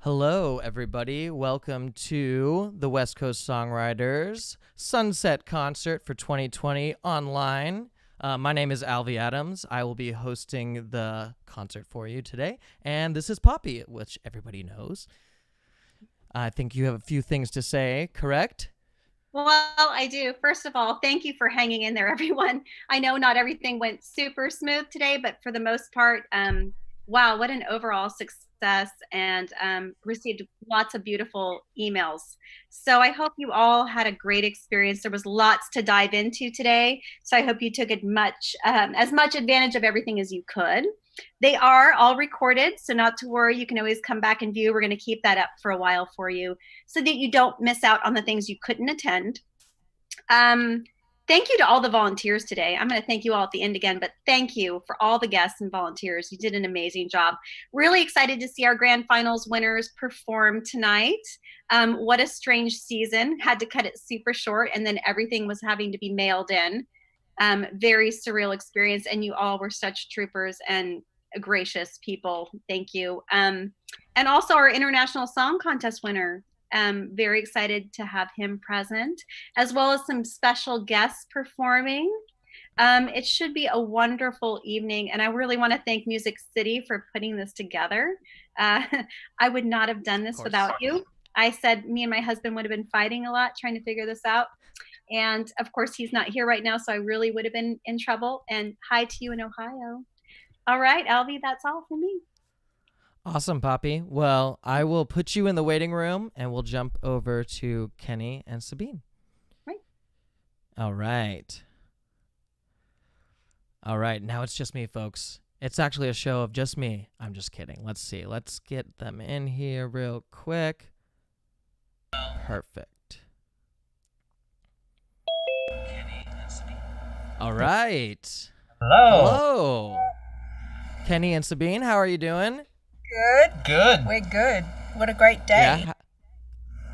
Hello, everybody. Welcome to the West Coast Songwriters Sunset Concert for 2020 online. My name is Alvy Adams. I will be hosting the concert for you today. And this is Poppy, which everybody knows. I think you have a few things to say, correct? Well, I do. First of all, thank you for hanging in there, everyone. I know not everything went super smooth today, but for the most part, wow, what an overall success, and received lots of beautiful emails. So I hope you all had a great experience. There was lots to dive into today, so I hope you took as much advantage of everything as you could. They are all recorded, so not to worry. You can always come back and view. We're going to keep that up for a while for you so that you don't miss out on the things you couldn't attend. Thank you to all the volunteers today. I'm going to thank you all at the end again, but thank you for all the guests and volunteers. You did an amazing job. Really excited to see our grand finals winners perform tonight. What a strange season. Had to cut it super short, and then everything was having to be mailed in. Very surreal experience, and you all were such troopers and gracious people. Thank you. And also our International Song Contest winner. Very excited to have him present, as well as some special guests performing. It should be a wonderful evening, and I really want to thank Music City for putting this together. I would not have done this without you. I said me and my husband would have been fighting a lot trying to figure this out. And of course, he's not here right now, so I really would have been in trouble. And hi to you in Ohio. All right, Alvy, that's all for me. Awesome, Poppy. Well, I will put you in the waiting room, and we'll jump over to Kenny and Sabine. Right. All right. All right, now it's just me, folks. It's actually a show of just me. I'm just kidding. Let's see. Let's get them in here real quick. Perfect. All right. Hello. Kenny and Sabine, how are you doing? Good. We're good. What a great day. Yeah.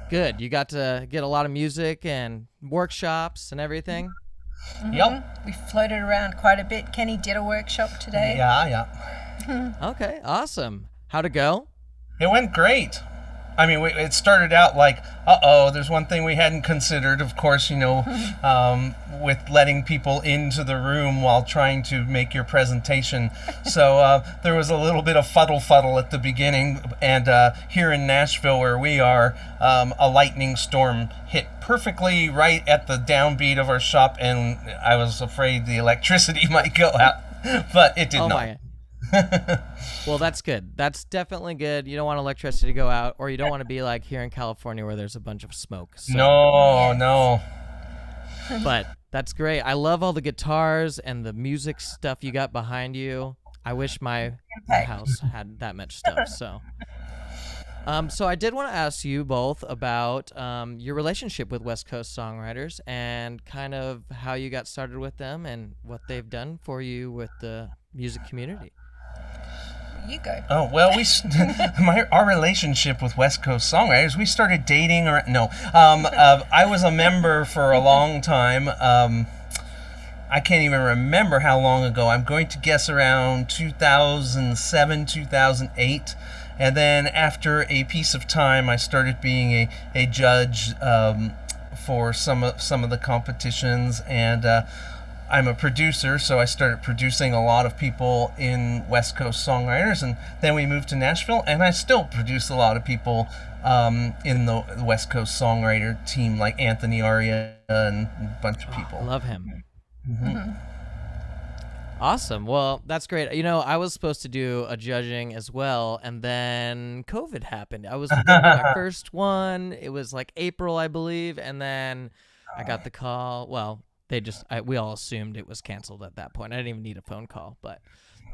Good. You got to get a lot of music and workshops and everything? Mm-hmm. Yep. We floated around quite a bit. Kenny did a workshop today. Yeah. Okay, awesome. How'd it go? It went great. I mean, it started out like, there's one thing we hadn't considered, of course, with letting people into the room while trying to make your presentation. So there was a little bit of fuddle at the beginning. And here in Nashville, where we are, a lightning storm hit perfectly right at the downbeat of our shop. And I was afraid the electricity might go out, but it did not. My. Well, that's good. That's definitely good. You don't want electricity to go out, or you don't want to be like here in California where there's a bunch of smoke. So. No. But that's great. I love all the guitars and the music stuff you got behind you. I wish my house had that much stuff. So I did want to ask you both about your relationship with West Coast Songwriters and kind of how you got started with them and what they've done for you with the music community. You go. Oh, well, our relationship with West Coast Songwriters, we started dating, I was a member for a long time. I can't even remember how long ago. I'm going to guess around 2007, 2008. And then after a piece of time, I started being a judge for some of the competitions, and I'm a producer, so I started producing a lot of people in West Coast Songwriters, and then we moved to Nashville, and I still produce a lot of people in the West Coast Songwriter team, like Anthony Aria and a bunch of people. I love him. Mm-hmm. Awesome. Well, that's great. I was supposed to do a judging as well, and then COVID happened. I was doing my first one. It was like April, I believe, and then I got the call. Well, we all assumed it was canceled at that point. I didn't even need a phone call, but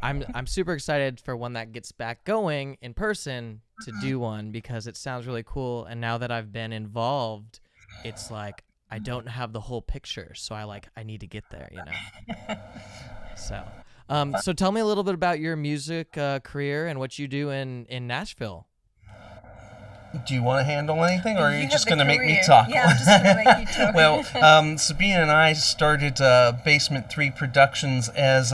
I'm super excited for when that gets back going in person to do one, because it sounds really cool. And now that I've been involved, it's like I don't have the whole picture, so I need to get there, So tell me a little bit about your music career and what you do in Nashville. Do you want to handle anything, or are you just going to make me career. talk? Yeah, I'm just going to make you talk. Well, Sabine and I started Basement 3 Productions as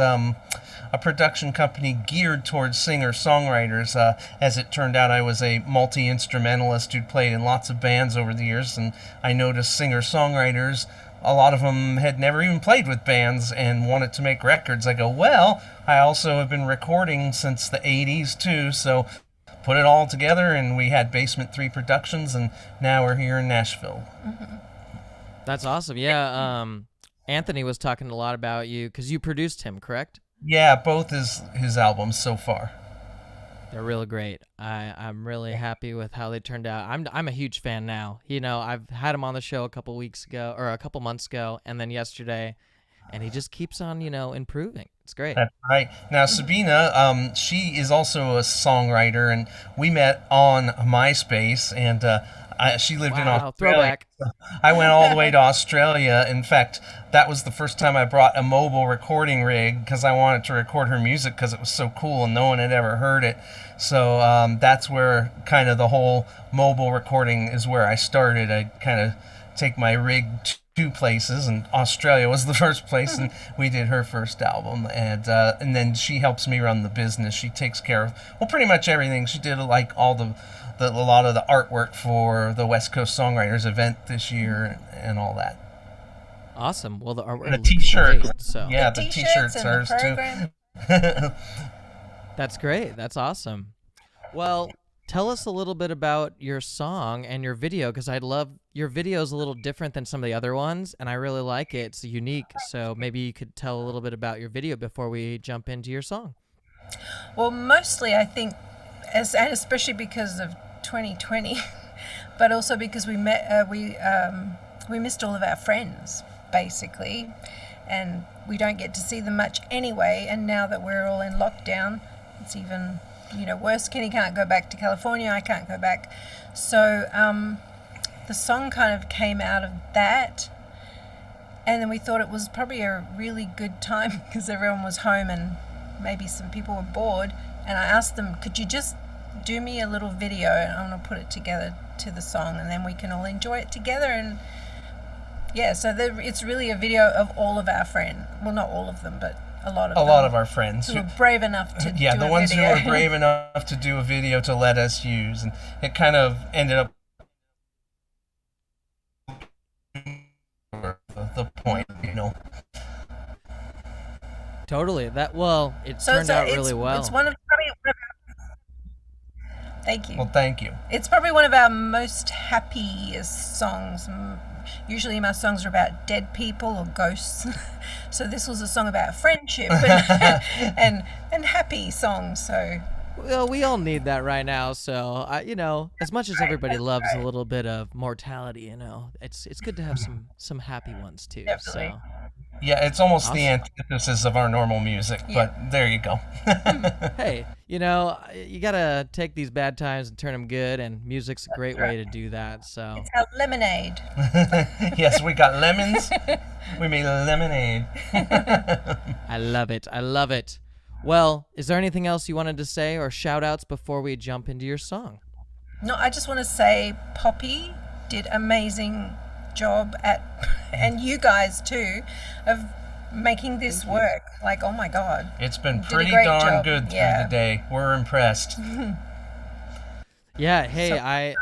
a production company geared towards singer-songwriters. As it turned out, I was a multi-instrumentalist who'd played in lots of bands over the years, and I noticed singer-songwriters, a lot of them had never even played with bands and wanted to make records. I go, well, I also have been recording since the 80s too, so put it all together, and we had Basement 3 Productions, and now we're here in Nashville. That's awesome. Yeah, Anthony was talking a lot about you because you produced him, correct? Yeah, both his albums so far. They're really great. I'm really happy with how they turned out. I'm a huge fan now. You know, I've had him on the show a couple months ago, and then yesterday, and he just keeps on, improving. It's great. That's right. Now, Sabina, she is also a songwriter, and we met on MySpace, and she lived in Australia. Throwback. I went all the way to Australia. In fact, that was the first time I brought a mobile recording rig because I wanted to record her music because it was so cool and no one had ever heard it. So that's where kind of the whole mobile recording is where I started. I kind of take my rig two places, and Australia was the first place, and we did her first album, and then she helps me run the business. She takes care of pretty much everything. She did like a lot of the artwork for the West Coast Songwriters event this year and all that. Awesome. Well, the artwork, the T-shirt, great, so. Yeah, the T-shirts are hers too. That's great. That's awesome. Well, tell us a little bit about your song and your video, because I'd love your video is a little different than some of the other ones, and I really like it. It's unique. So maybe you could tell a little bit about your video before we jump into your song. Well, mostly I think, and especially because of 2020, but also because we missed all of our friends basically, and we don't get to see them much anyway. And now that we're all in lockdown, it's even worse. Kenny can't go back to California. I can't go back. So the song kind of came out of that. And then we thought it was probably a really good time because everyone was home and maybe some people were bored. And I asked them, could you just do me a little video and I'm going to put it together to the song and then we can all enjoy it together. And yeah, so it's really a video of all of our friends. Well, not all of them, but a lot of our friends who were brave enough to do a video. Yeah, the ones who were brave enough to do a video to let us use. And it kind of ended up the point, Totally. It turned out really well. It's probably one of Thank you. Well, thank you. It's probably one of our most happiest songs. Usually my songs are about dead people or ghosts. So this was a song about friendship and happy songs. So well, we all need that right now. So as much as everybody loves a little bit of mortality, it's good to have some happy ones too. Definitely. So yeah, it's almost awesome. The antithesis of our normal music, but there you go. Hey, you gotta take these bad times and turn them good, and music's a great way to do that. So it's our lemonade. Yes, we got lemons. We made lemonade. I love it. I love it. Well, is there anything else you wanted to say or shout outs before we jump into your song? No, I just want to say Poppy did amazing job and you guys too, of making this work. Like, oh my God. It's been pretty darn good through the day. We're impressed. Yeah, hey,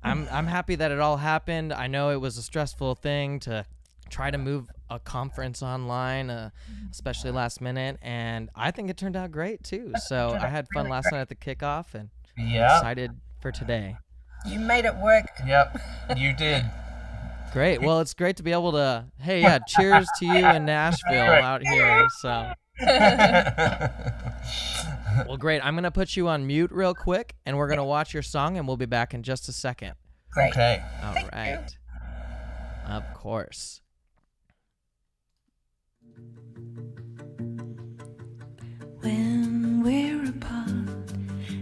I'm happy that it all happened. I know it was a stressful thing to try to move a conference online, especially last minute, and I think it turned out great too. So I had fun last night at the kickoff, and I'm excited for today. You made it work. Yep, you did. Great. Well, it's great to be able to, cheers to you in Nashville out here. So, well, great. I'm going to put you on mute real quick, and we're going to watch your song, and we'll be back in just a second. Great. Okay. All right. Of course. When we're apart,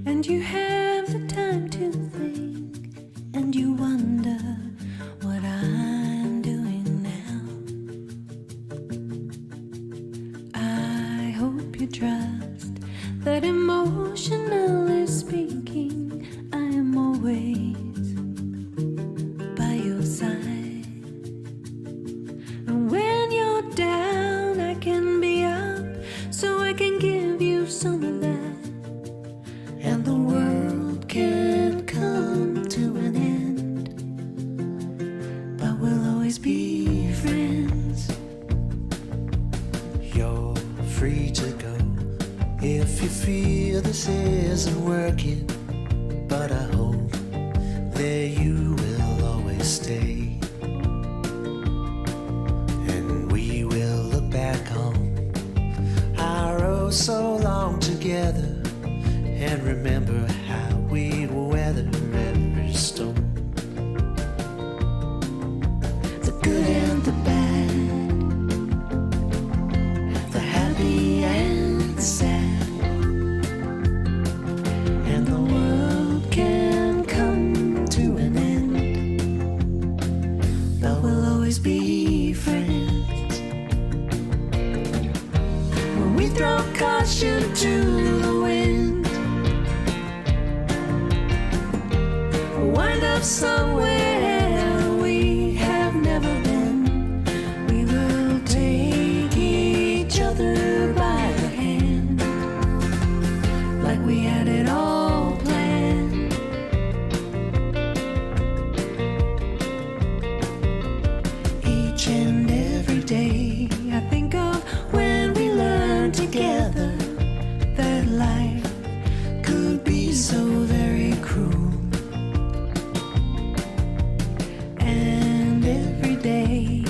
and you have the time to think, and you wonder what I'm doing now, I hope you trust that emotionally speaking, I am always by your side. And when you're down, I can be up, so I can give you the world can come to an end, but we'll always be friends. You're free to go if you feel this isn't working, but I hope that you will always stay, and we will look back on our oh so long together and remember how we will weather every storm. The good and the bad, the happy and the sad, and the world can come to an end, but we'll always be friends. When we throw caution to the wind, wind up somewhere we have never been, we will take each other by the hand, like we had it all planned. Each and every day I think of when we learned together that life could be so very cruel. And every day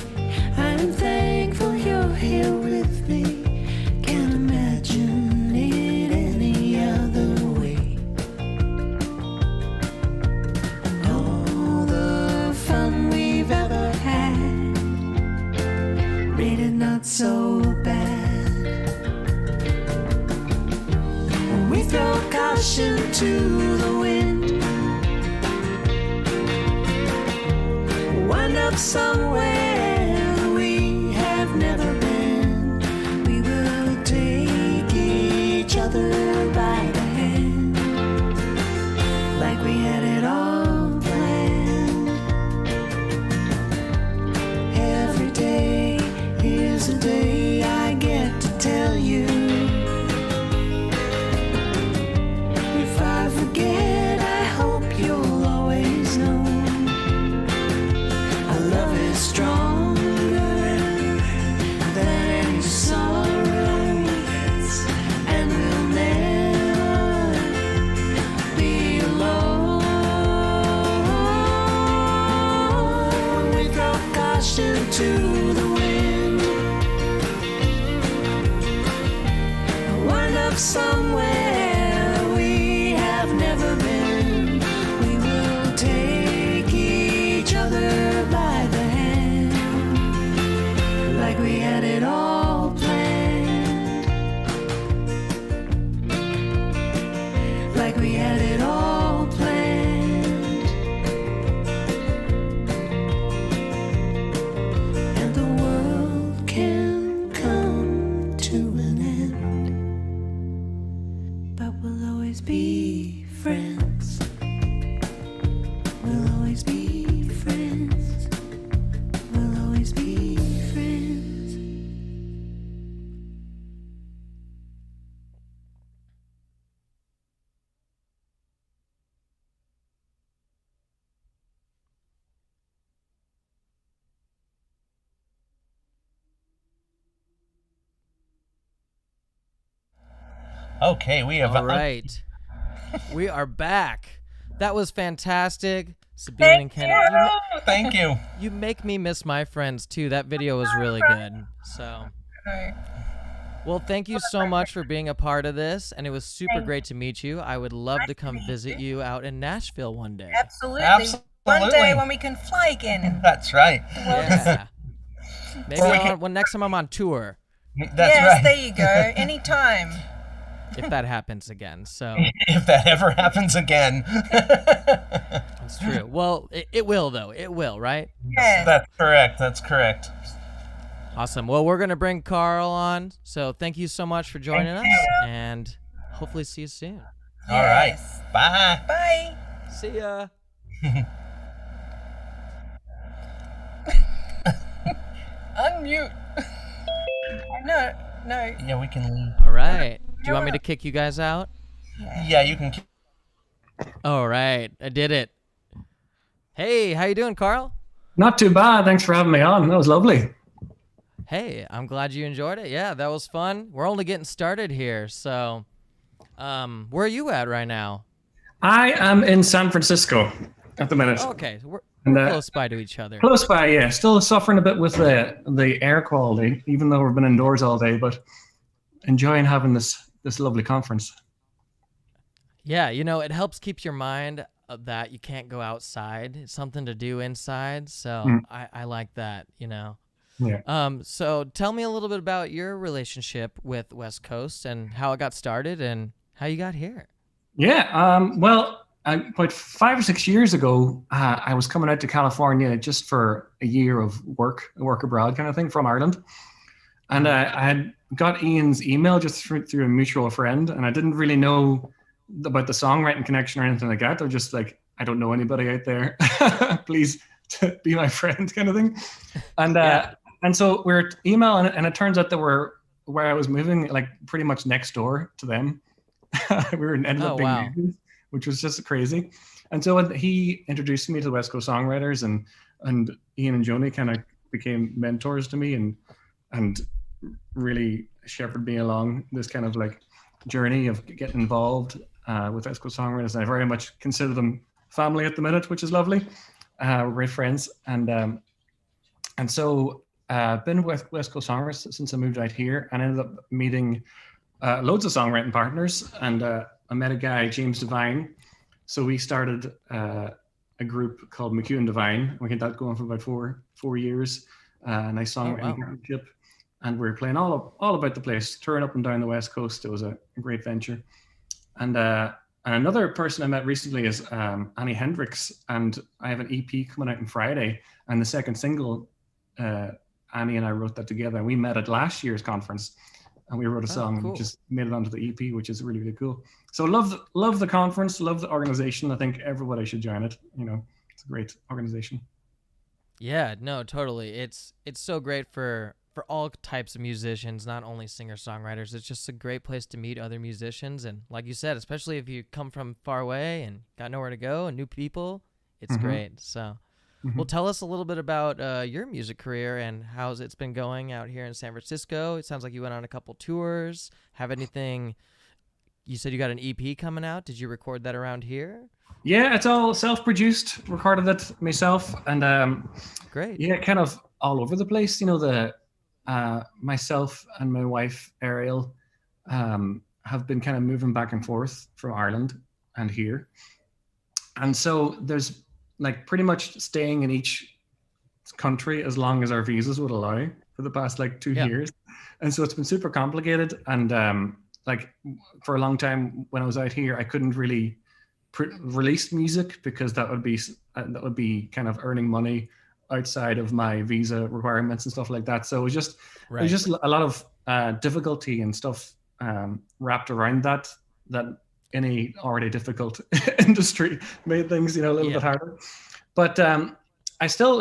I'm thankful you're here with me. Can't imagine it any other way. All the fun we've ever had, rated not so bad. When we throw caution to the wind, wind up somewhere we have never been, we will take each other by the hand, like we had it all planned. Every day is a day I get to tell you. If I forget, I hope you'll always know love is stronger than any sorrows, and we'll never be alone. We throw caution to the wind, wind up somewhere we have never been, we will take each other by the hand, like we had it all planned, like we had it all planned. And the world can come to an end, but we'll always be friends. We'll always be friends. We'll always be friends. Okay, we have All right. We are back. That was fantastic. Sabine and Thank Ken, you. Thank you. you make me miss my friends too. That video was really good. So, No. well, thank you so much for being a part of this, and it was super great to meet you. I would love to come visit you out in Nashville one day. Absolutely. Absolutely. One day when we can fly again. That's right. Yeah. Maybe Or we can- when next time I'm on tour, That's yes, right. there you go. Anytime. if that happens again. So If that ever happens again. it's true. Well, it will though. It will, right? Yes. That's correct. That's correct. Awesome. Well, we're gonna bring Karl on. So thank you so much for joining us, and hopefully see you soon. All right. Yes. Bye. Bye. See ya. Unmute. No. Yeah, we can leave. All right. Do you want me to kick you guys out? Yeah, you can All right, I did it. Hey, how you doing, Karl? Not too bad. Thanks for having me on. That was lovely. Hey, I'm glad you enjoyed it. Yeah, that was fun. We're only getting started here, so where are you at right now? I am in San Francisco at the minute. Okay, so we're And, close by to each other. Close by, yeah. Still suffering a bit with the air quality, even though we've been indoors all day, but enjoying having this lovely conference. Yeah, it helps keep your mind that you can't go outside. It's something to do inside, so I like that, Yeah. So tell me a little bit about your relationship with West Coast and how it got started and how you got here. Yeah. Well, about 5 or 6 years ago, I was coming out to California just for a year of work abroad kind of thing from Ireland. And I had got Ian's email just through a mutual friend, and I didn't really know about the songwriting connection or anything like that. They're just like, I don't know anybody out there. Please be my friend kind of thing. And and so we're emailing, and it turns out that we're where I was moving, like pretty much next door to them. We were ended up being neighbors, which was just crazy. And so he introduced me to the West Coast songwriters, and Ian and Joni kind of became mentors to me and really shepherded me along this kind of like journey of getting involved with West Coast songwriters. And I very much consider them family at the minute, which is lovely. We're great friends, and so been with West Coast songwriters since I moved out here, and ended up meeting loads of songwriting partners, and I met a guy, James Devine. So we started a group called McHugh and Devine. We had that going for about four years. Nice songwriting partnership, and we were playing all about the place, touring up and down the West Coast. It was a great venture. And another person I met recently is Annie Hendricks, and I have an EP coming out on Friday, and the second single, Annie and I wrote that together. We met at last year's conference, and we wrote a song and just made it onto the EP, which is really, really cool. So love the conference, love the organization. I think everybody should join it. It's a great organization. Yeah, no, totally. It's so great for all types of musicians, not only singer-songwriters. It's just a great place to meet other musicians. And like you said, especially if you come from far away and got nowhere to go and new people, it's great. So, well, tell us a little bit about your music career and how's it's been going out here in San Francisco. It sounds like you went on a couple tours. Have anything, you said you got an EP coming out. Did you record that around here? Yeah, it's all self-produced, recorded it myself, and great. Yeah, kind of all over the place. Myself and my wife Ariel have been kind of moving back and forth from Ireland and here, and so there's like pretty much staying in each country as long as our visas would allow for the past like 2 years, and so it's been super complicated. And like for a long time when I was out here, I couldn't really release music because that would be kind of earning money outside of my visa requirements and stuff like that. So it was just a lot of difficulty and stuff wrapped around that any already difficult industry made things a little bit harder. But we still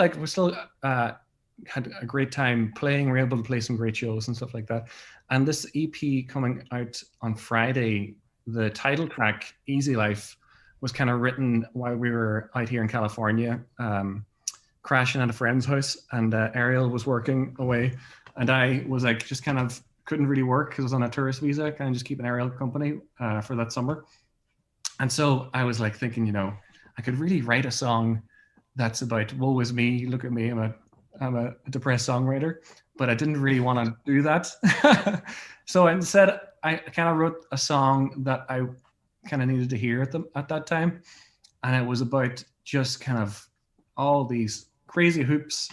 had a great time playing. We were able to play some great shows and stuff like that. And this EP coming out on Friday, the title track Easy Life, was kind of written while we were out here in California, crashing at a friend's house, and Ariel was working away, and I was like just kind of couldn't really work because I was on a tourist visa, kind of just keeping Ariel company for that summer. And so I was like thinking, I could really write a song that's about woe is me, look at me, I'm a depressed songwriter, but I didn't really want to do that. So instead I kind of wrote a song that I kind of needed to hear at that time, and it was about just kind of all these crazy hoops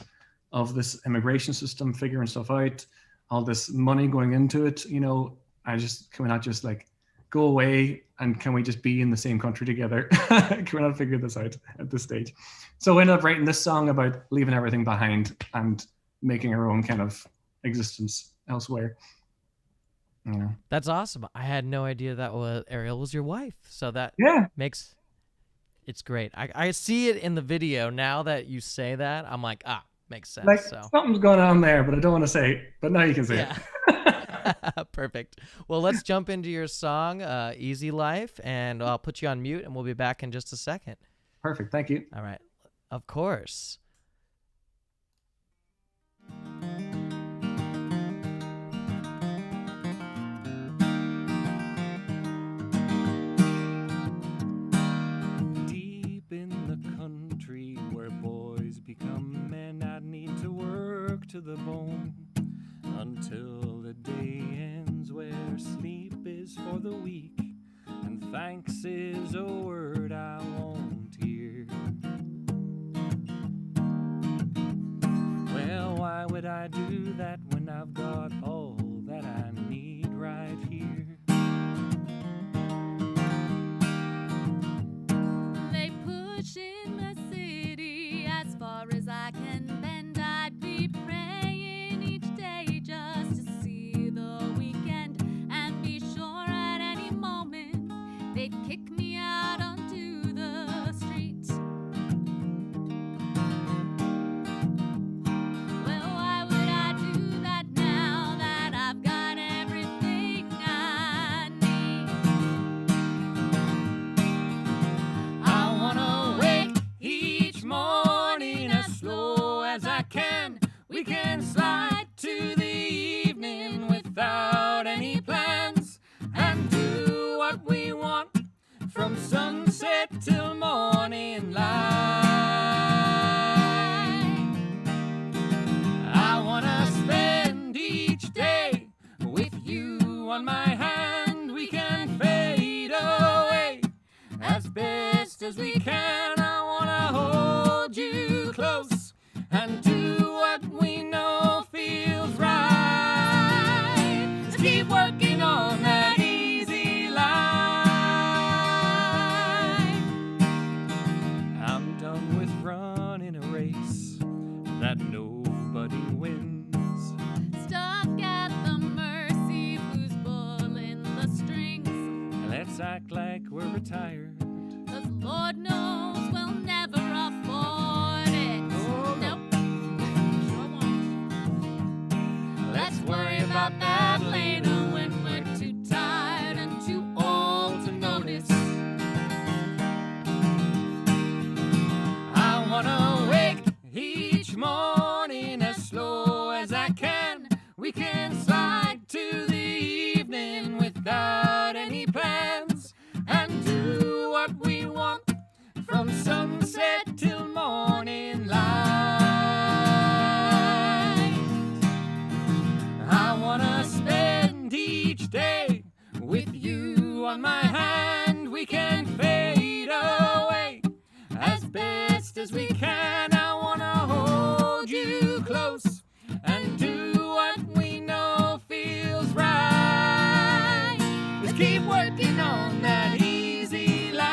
of this immigration system, figuring stuff out, all this money going into it. Can we not just like go away, and can we just be in the same country together? Can we not figure this out at this stage? So I ended up writing this song about leaving everything behind and making our own kind of existence elsewhere. Yeah. That's awesome. I had no idea that Ariel was your wife. So that makes it's great. I see it in the video now that you say that. I'm like, makes sense. Like so something's going on there, but I don't want to say it. But now you can say it. Perfect. Well, let's jump into your song, Easy Life, and I'll put you on mute, and we'll be back in just a second. Perfect. Thank you. All right. Of course. Deep in the country where boys become men, I need to work to the bone until the day ends, where sleep is for the weak and thanks is a word I won't hear. Well, why would I do that when I've got all that I need right here? They push in the city as far as I can bend. I'd be praying each day just to see the weekend and be sure at any moment they'd kick me out onto the street. Well, why would I do that now that I've got everything I need? I wanna wake each morning as slow as I can. We can slide to the evening without any plans and do what we want from sunset till morning light. I wanna spend each day with you on my hand. We can fade away as best as we can. I wanna hold you close and do what we know feels right. Let's keep working on that easy life. I'm done with running a race that nobody wins. Stuck at the mercy of who's pulling the strings. Let's act like we're retired. 'Cause Lord knows we'll never afford it. Nope, sure won't. Let's worry about that later when we're too tired and too old to notice. I wanna wake each morning as slow as I can. We can slide to the evening without any plans and do what we want from sunset till morning light. I wanna spend each day with you on my hand. We can fade away as best as we can. I wanna hold you close and do what we know feels right. Let's keep working on that easy life.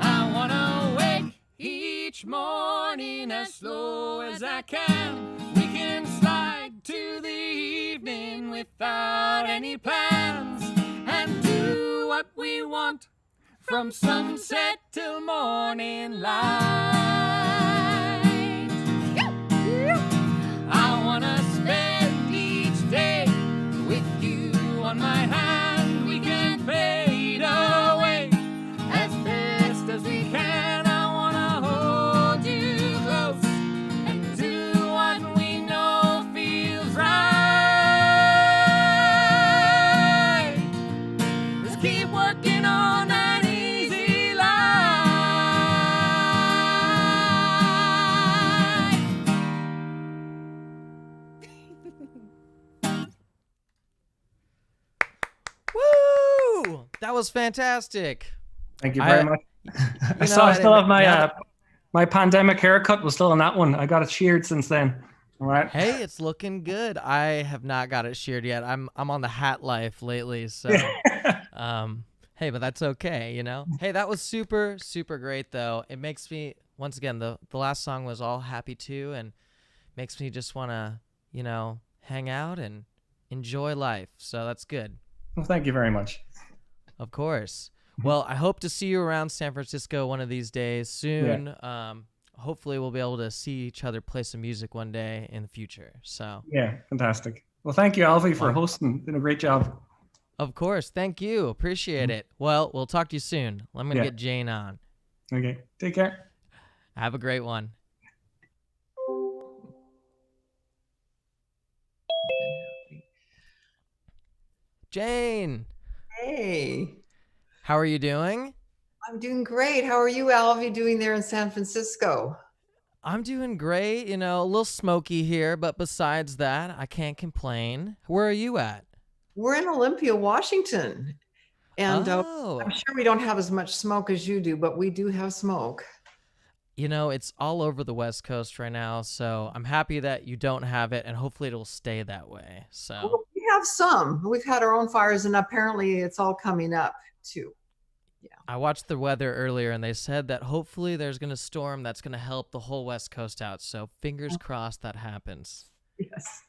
I wanna wake each morning as slow as I can. We can slide to the evening without any plans and do what we want from sunset till morning light. I wanna spend each day with you on my hand. We can fade away as best as we can. I wanna hold you close and do what we know feels right. Let's keep working on that easy life. Woo! That was fantastic. Thank you very I- much. I know, still have my yeah. my pandemic haircut was still on that one. I got it sheared since then. All right. Hey, it's looking good. I have not got it sheared yet. I'm on the hat life lately, so hey, Hey, but that's okay, you know? Hey, that was super, super great, though. It makes me, once again, the last song was all happy too, and makes me just want to, hang out and enjoy life. So that's good. Well, thank you very much. Of course. Well, I hope to see you around San Francisco one of these days soon. Hopefully, we'll be able to see each other play some music one day in the future. So, Yeah, fantastic. Well, thank you, Alfie, for hosting. Did a great job. of course. Thank you. Appreciate it. Well, we'll talk to you soon. I'm going to get Jane on. Okay, take care. Have a great one. Jane, Hey, how are you doing? I'm doing great. How are you, Alvy, doing there in San Francisco? I'm doing great. A little smoky here, but besides that, I can't complain. Where are you at? We're in Olympia, Washington, and Oh, I'm sure we don't have as much smoke as you do, but we do have smoke. it's all over the West Coast right now, so I'm happy that you don't have it, and hopefully it'll stay that way. So Well, we have some. We've had our own fires, and apparently it's all coming up too. I watched the weather earlier, and they said that hopefully there's going to storm that's going to help the whole West Coast out. So fingers crossed that happens. Yes.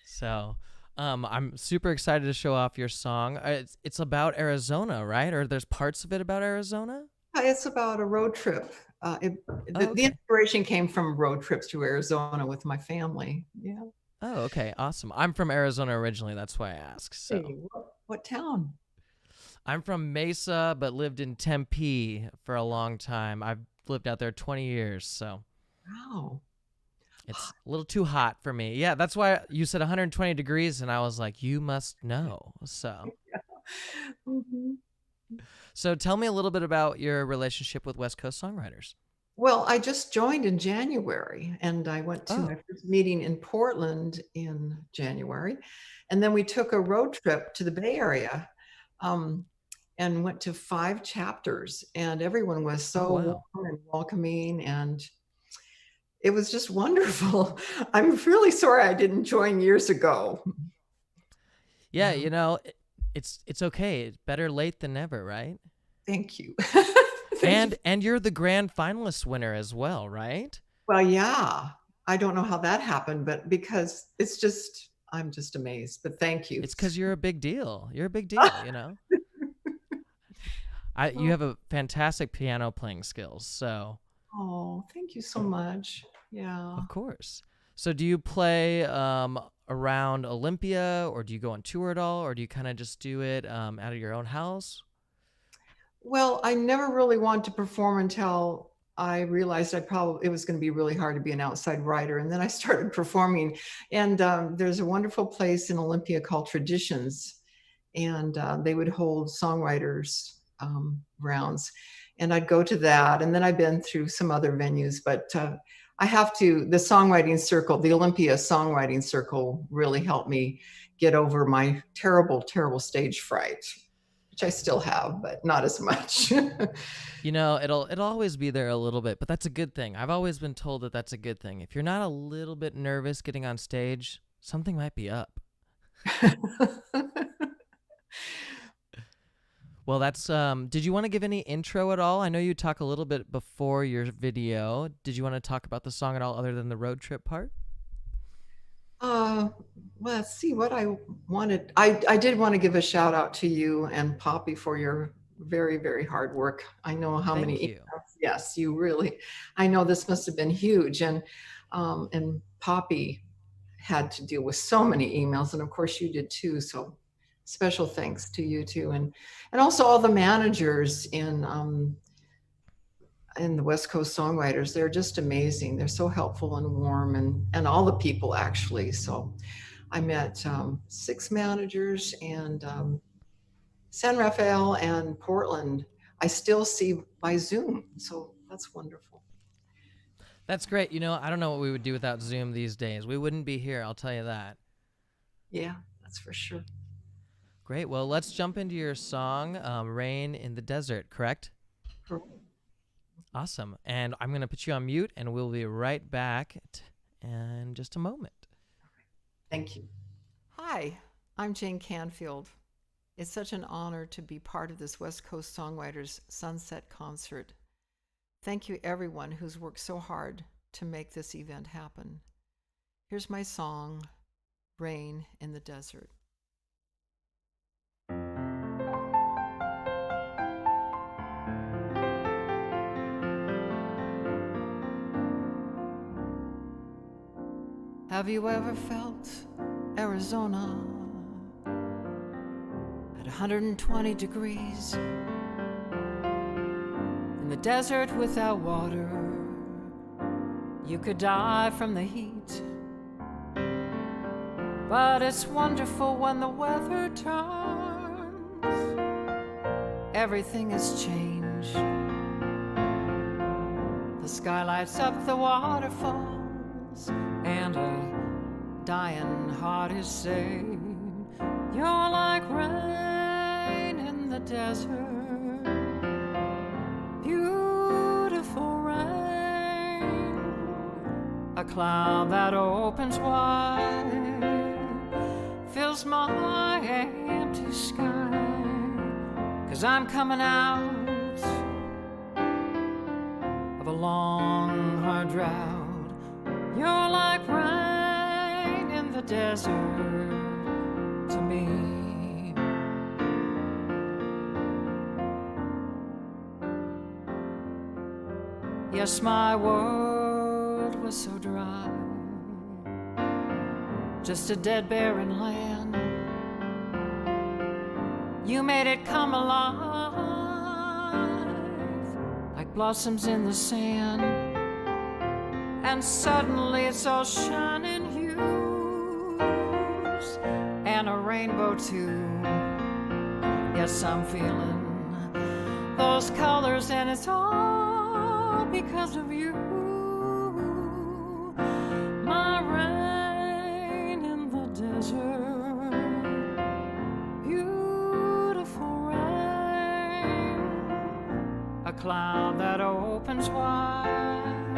So I'm super excited to show off your song. It's about Arizona, right? Or there's parts of it about Arizona? It's about a road trip. The inspiration came from road trips to Arizona with my family. Yeah. Oh, okay. Awesome. I'm from Arizona originally. That's why I asked. So Hey, what town? I'm from Mesa, but lived in Tempe for a long time. I've lived out there 20 years. So Wow. it's a little too hot for me. Yeah, that's why you said 120 degrees, and I was like, you must know. So, Mhm. so tell me a little bit about your relationship with West Coast songwriters. Well, I just joined in January and I went to my first meeting in Portland in January. And then we took a road trip to the Bay Area and went to 5 chapters. And everyone was so wow. warm and welcoming. And it was just wonderful. I'm really sorry I didn't join years ago. Yeah, it's okay. It's better late than never, right? Thank you. And you're the grand finalist winner as well, right? Well, yeah. I don't know how that happened, but because I'm just amazed. But thank you. It's because you're a big deal. You're a big deal, You have a fantastic piano playing skills, so. Oh, thank you so much. Yeah. Of course. So do you play around Olympia, or do you go on tour at all, or do you kind of just do it out of your own house? Well, I never really wanted to perform until I realized it was going to be really hard to be an outside writer. And then I started performing. And there's a wonderful place in Olympia called Traditions. And they would hold songwriters rounds. And I'd go to that. And then I've been through some other venues. But the songwriting circle, the Olympia Songwriting Circle really helped me get over my terrible, terrible stage fright, which I still have, but not as much. It'll always be there a little bit, but that's a good thing. I've always been told that that's a good thing. If you're not a little bit nervous getting on stage, something might be up. Well, that's did you want to give any intro at all? I know you talk a little bit before your video. Did you want to talk about the song at all other than the road trip part? Well, let's see what I wanted. I did want to give a shout out to you and Poppy for your very, very hard work. I know how Thank many you. emails. Yes, you really, I know this must have been huge. And Poppy had to deal with so many emails. And of course you did too. So special thanks to you too. And also all the managers in the West Coast songwriters. They're just amazing. They're so helpful and warm, and all the people actually. So I met 6 managers, and San Rafael and Portland I still see by Zoom. So that's wonderful. That's great. I don't know what we would do without Zoom these days. We wouldn't be here, I'll tell you that. Yeah, that's for sure. Great. Well, let's jump into your song, Rain in the Desert, correct? Correct. Awesome. And I'm going to put you on mute, and we'll be right back in just a moment. Thank you. Hi, I'm Jane Canfield. It's such an honor to be part of this West Coast Songwriters Sunset Concert. Thank you, everyone who's worked so hard to make this event happen. Here's my song, Rain in the Desert. Have you ever felt Arizona at 120 degrees in the desert without water? You could die from the heat, but it's wonderful when the weather turns. Everything has changed. The sky lights up the waterfalls, and a dying heart is saved. You're like rain in the desert, beautiful rain, a cloud that opens wide, fills my empty sky. 'Cause I'm coming out of a long, hard drought. You're like rain in the desert to me. Yes, my world was so dry, just a dead, barren land. You made it come alive, like blossoms in the sand. And suddenly it's all shining hues and a rainbow too. Yes, I'm feeling those colors, and it's all because of you. My rain in the desert, beautiful rain, a cloud that opens wide,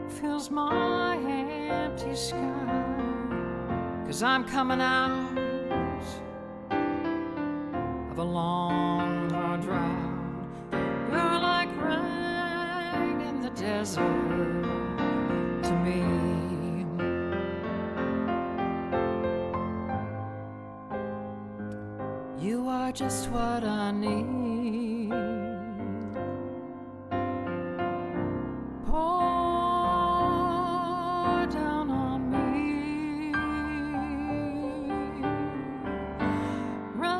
fills my empty sky. 'Cause I'm coming out of a long, hard drought. You're like rain in the desert to me. You are just what I need. Pour down on me. Rain,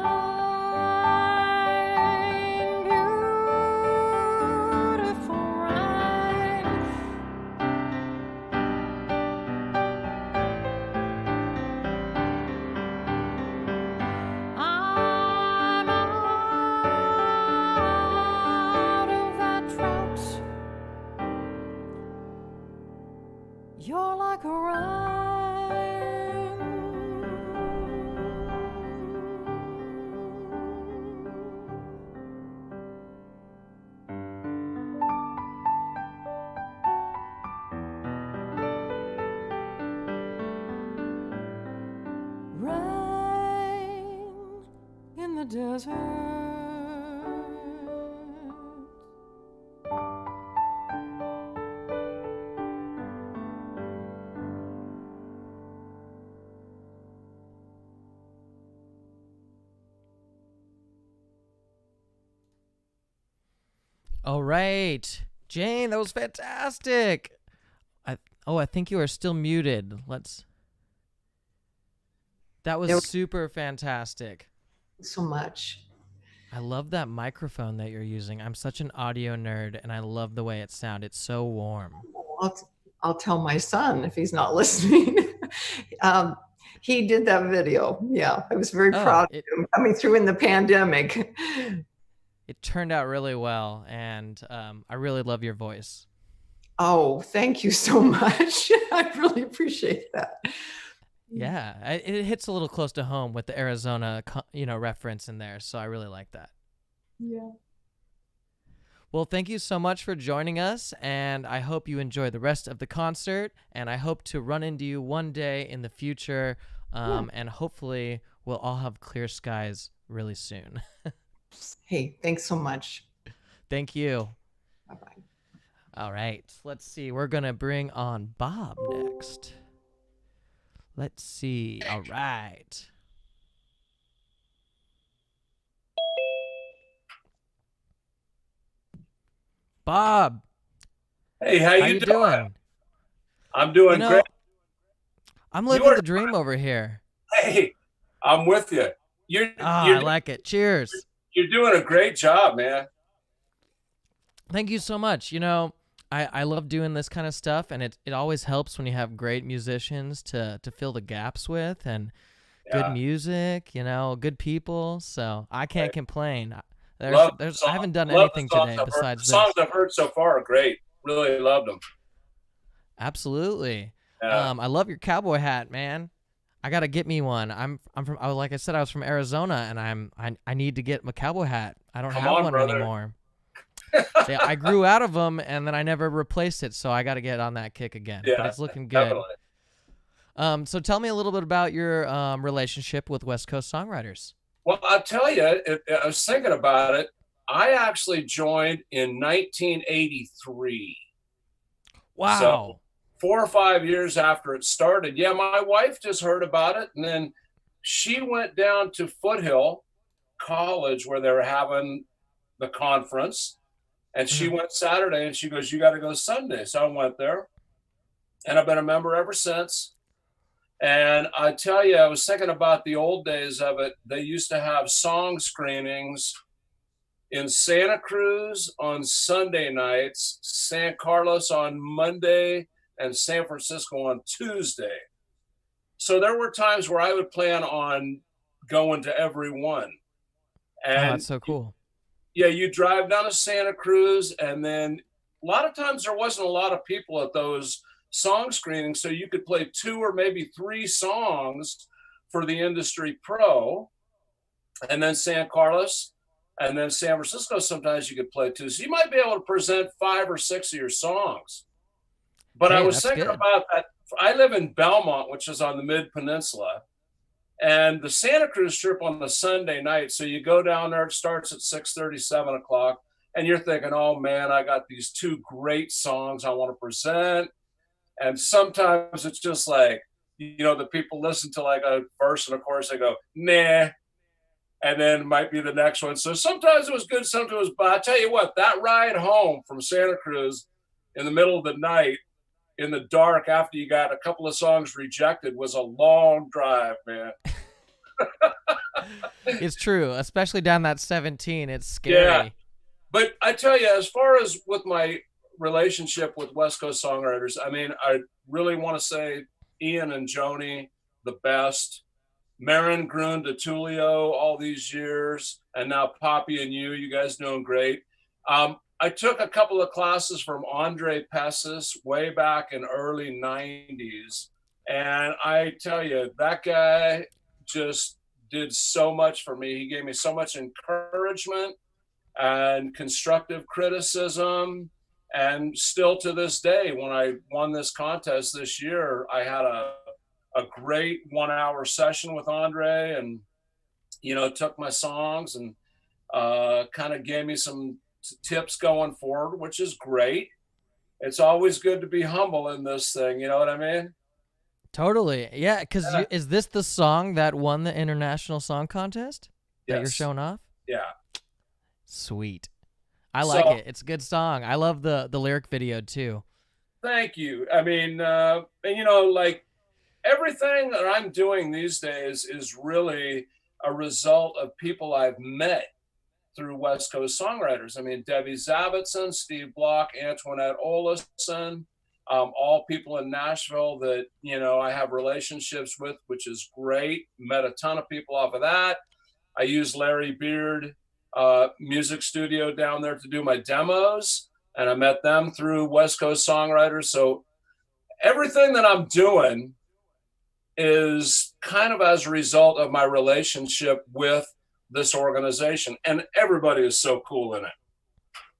beautiful rain. I'm out of that drought. You're like a rain in the desert. All right, Jane, that was fantastic. I think you are still muted. That was super fantastic. So much. I love that microphone that you're using. I'm such an audio nerd, and I love the way it sounds. It's so warm. I'll tell my son if he's not listening. He did that video. Yeah, I was very proud of him coming through in the pandemic. It turned out really well, and I really love your voice. Oh, thank you so much. I really appreciate that. Yeah, it hits a little close to home with the Arizona, reference in there, so I really like that. Yeah. Well, thank you so much for joining us, and I hope you enjoy the rest of the concert, and I hope to run into you one day in the future, and hopefully we'll all have clear skies really soon. Hey, thanks so much. Thank you. Bye-bye. All right, let's see. We're going to bring on Bob next. Let's see. All right. Bob, Hey, how how you you doing? doing? I'm doing great. I'm You living are- the dream over here. Hey, I'm with you. You're Ah, you're I like it. Cheers. you're doing a great job, man. Thank you so much. I love doing this kind of stuff, and it always helps when you have great musicians to fill the gaps with, and good Yeah. music, good people. So I can't Right. complain. Love the I haven't done love the anything songs today I've heard. besides The songs this. I've heard so far are great. Really loved them. Absolutely. Yeah. I love your cowboy hat, man. I gotta get me one. I'm from like I said, I was from Arizona, and I need to get my cowboy hat. I don't Come have on, one brother. anymore. See, I grew out of them, and then I never replaced it, so I got to get on that kick again. But Yeah, it's looking good. definitely. So tell me a little bit about your relationship with West Coast songwriters. Well, I'll tell you, I was thinking about it. I actually joined in 1983. Wow. So 4 or 5 years after it started. Yeah, my wife just heard about it, and then she went down to Foothill College where they were having the conference, and she went Saturday, and she goes, "You got to go Sunday." So I went there, and I've been a member ever since. And I tell you, I was thinking about the old days of it. They used to have song screenings in Santa Cruz on Sunday nights, San Carlos on Monday, and San Francisco on Tuesday. So there were times where I would plan on going to every one. Oh, And that's so cool. yeah, you drive down to Santa Cruz, and then a lot of times there wasn't a lot of people at those song screenings, so you could play 2 or maybe 3 songs for the industry pro, and then San Carlos, and then San Francisco. Sometimes you could play 2, so you might be able to present 5 or 6 of your songs. But I Hey, was that's thinking good. about that. I live in Belmont, which is on the Mid Peninsula, and the Santa Cruz trip on the Sunday night. So you go down there, it starts at 6:30, 7 o'clock, and you're thinking, oh man, I got these 2 great songs I want to present. And sometimes it's just like, the people listen to like a verse and of course they go, nah. And then it might be the next one. So sometimes it was good, sometimes it was bad. I tell you what, that ride home from Santa Cruz in the middle of the night, in the dark, after you got a couple of songs rejected, was a long drive, man. It's true, especially down that 17. It's scary. Yeah. But I tell you, as far as with my relationship with West Coast songwriters, I mean, I really want to say Ian and Joni, the best. Marin Grun DeTulio, all these years, and now Poppy and you guys doing great. I took a couple of classes from Andre Pessis way back in early 90s. And I tell you, that guy just did so much for me. He gave me so much encouragement and constructive criticism. And still to this day, when I won this contest this year, I had a great 1-hour session with Andre, and, took my songs and kind of gave me some tips going forward, which is great. It's always good to be humble in this thing. You know what I mean? Totally. Yeah, because is this the song that won the International Song Contest that you're Yes. showing off? Yeah. Sweet. I like it. It's a good song. I love the lyric video too. Thank you. I mean, like everything that I'm doing these days is really a result of people I've met through West Coast songwriters. I mean, Debbie Zabitson, Steve Block, Antoinette Olison, all people in Nashville that, I have relationships with, which is great. Met a ton of people off of that. I use Larry Beard music studio down there to do my demos, and I met them through West Coast songwriters. So everything that I'm doing is kind of as a result of my relationship with this organization, and everybody is so cool in it.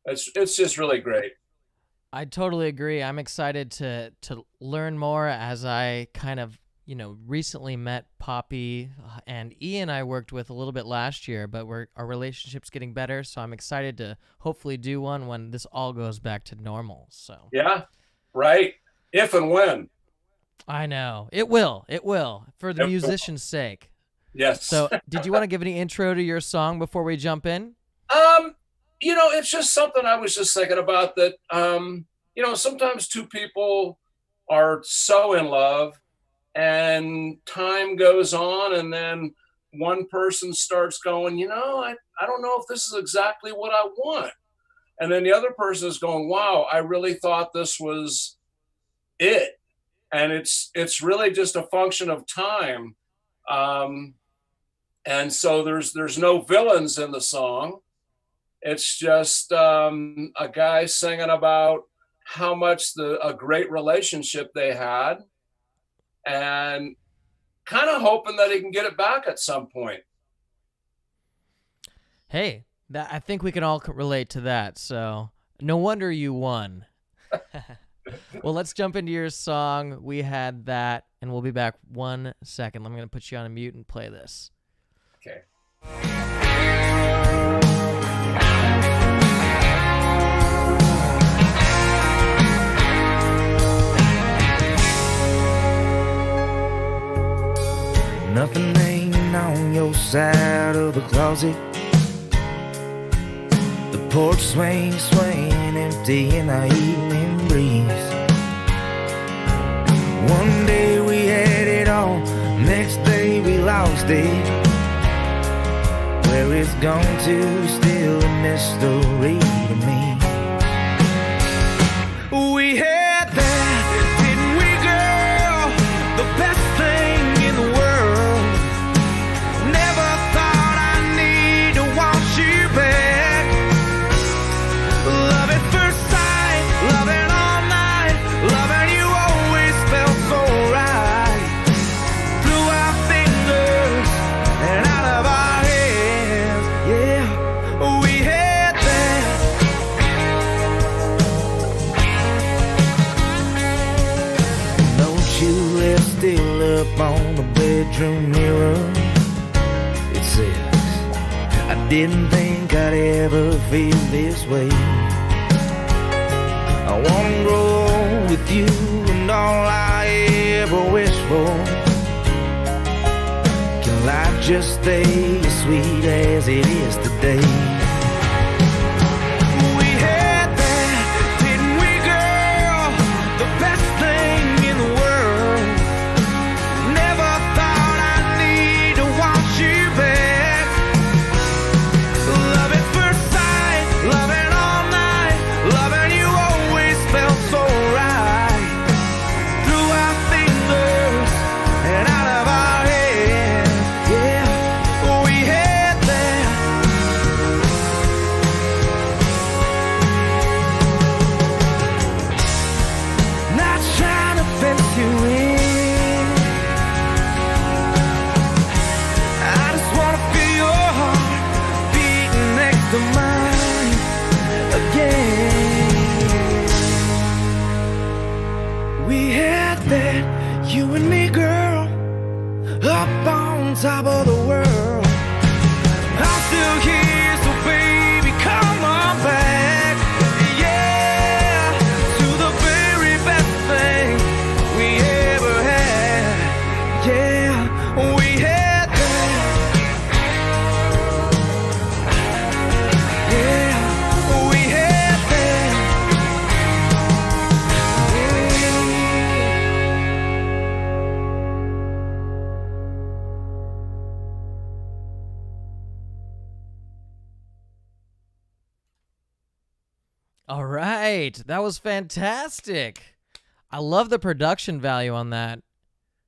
It's just really great. I totally agree. I'm excited to learn more as I kind of recently met Poppy, and Ian I worked with a little bit last year, but our relationship's getting better, so I'm excited to hopefully do one when this all goes back to normal. So Yeah, right. If and when. I know. It will, for the It will. musician's sake. Yes. So did you want to give any intro to your song before we jump in? It's just something I was just thinking about that, sometimes two people are so in love and time goes on and then one person starts going, I don't know if this is exactly what I want. And then the other person is going, wow, I really thought this was it. And it's really just a function of time. And so there's no villains in the song. It's just a guy singing about how much a great relationship they had and kind of hoping that he can get it back at some point. Hey, I think we can all relate to that. So no wonder you won. Well, let's jump into your song. We had that, and we'll be back 1 second. I'm going to put you on a mute and play this. Okay. Nothing hanging on your side of the closet. The porch swaying empty in the evening breeze. One day we had it all, next day we lost it. Where it's gone to, still a mystery to me. We had that, didn't we, girl? The best thing in the world. Never thought I'd need to want you back. Love at first sight, loving all night, loving you always felt so right. Through our fingers and out of our hands, yeah, we had that. Note you left still up on the bedroom mirror. It says, I didn't think I'd ever feel this way. I wanna grow old with you and all I ever wish for. Can life just stay as sweet as it is today? We had that, didn't we, girl? The best thing in the world. Never thought I'd need to want you back. Love at first sight, loving all night, loving you always felt so right. Through our fingers and out of our hands, yeah, we had that. Not trying to fence you in. I just wanna feel your heart beating next to mine again. We had that, you and me, girl, up on top of the world. I'm still here, so baby, come on back. Yeah, to the very best thing we ever had. Yeah, we had that. Yeah, we had that. All right. That was fantastic. I love the production value on that.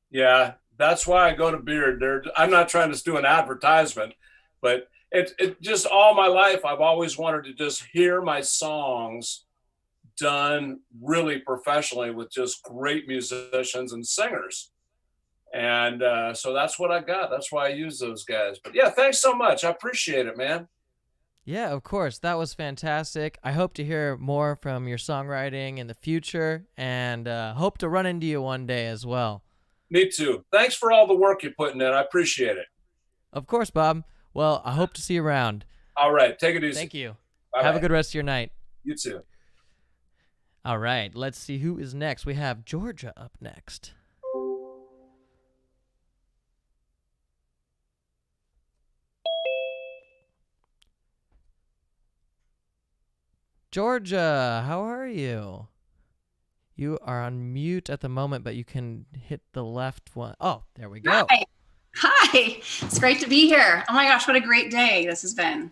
Yeah, that's why I go to Beard. I'm not trying to do an advertisement, but it just all my life I've always wanted to just hear my songs done really professionally with just great musicians and singers. And so that's what I got. That's why I use those guys. But yeah, thanks so much. I appreciate it, man. Yeah, of course. That was fantastic. I hope to hear more from your songwriting in the future and hope to run into you one day as well. Me too. Thanks for all the work you're putting in. I appreciate it. Of course, Bob. Well, I hope to see you around. All right. Take it easy. Thank you. Bye-bye. Have a good rest of your night. You too. All right, let's see who is next. We have Georgia up next. Georgia, how are you? You are on mute at the moment, but you can hit the left one. Oh, there we go. Hi. Hi. It's great to be here. Oh my gosh, what a great day this has been.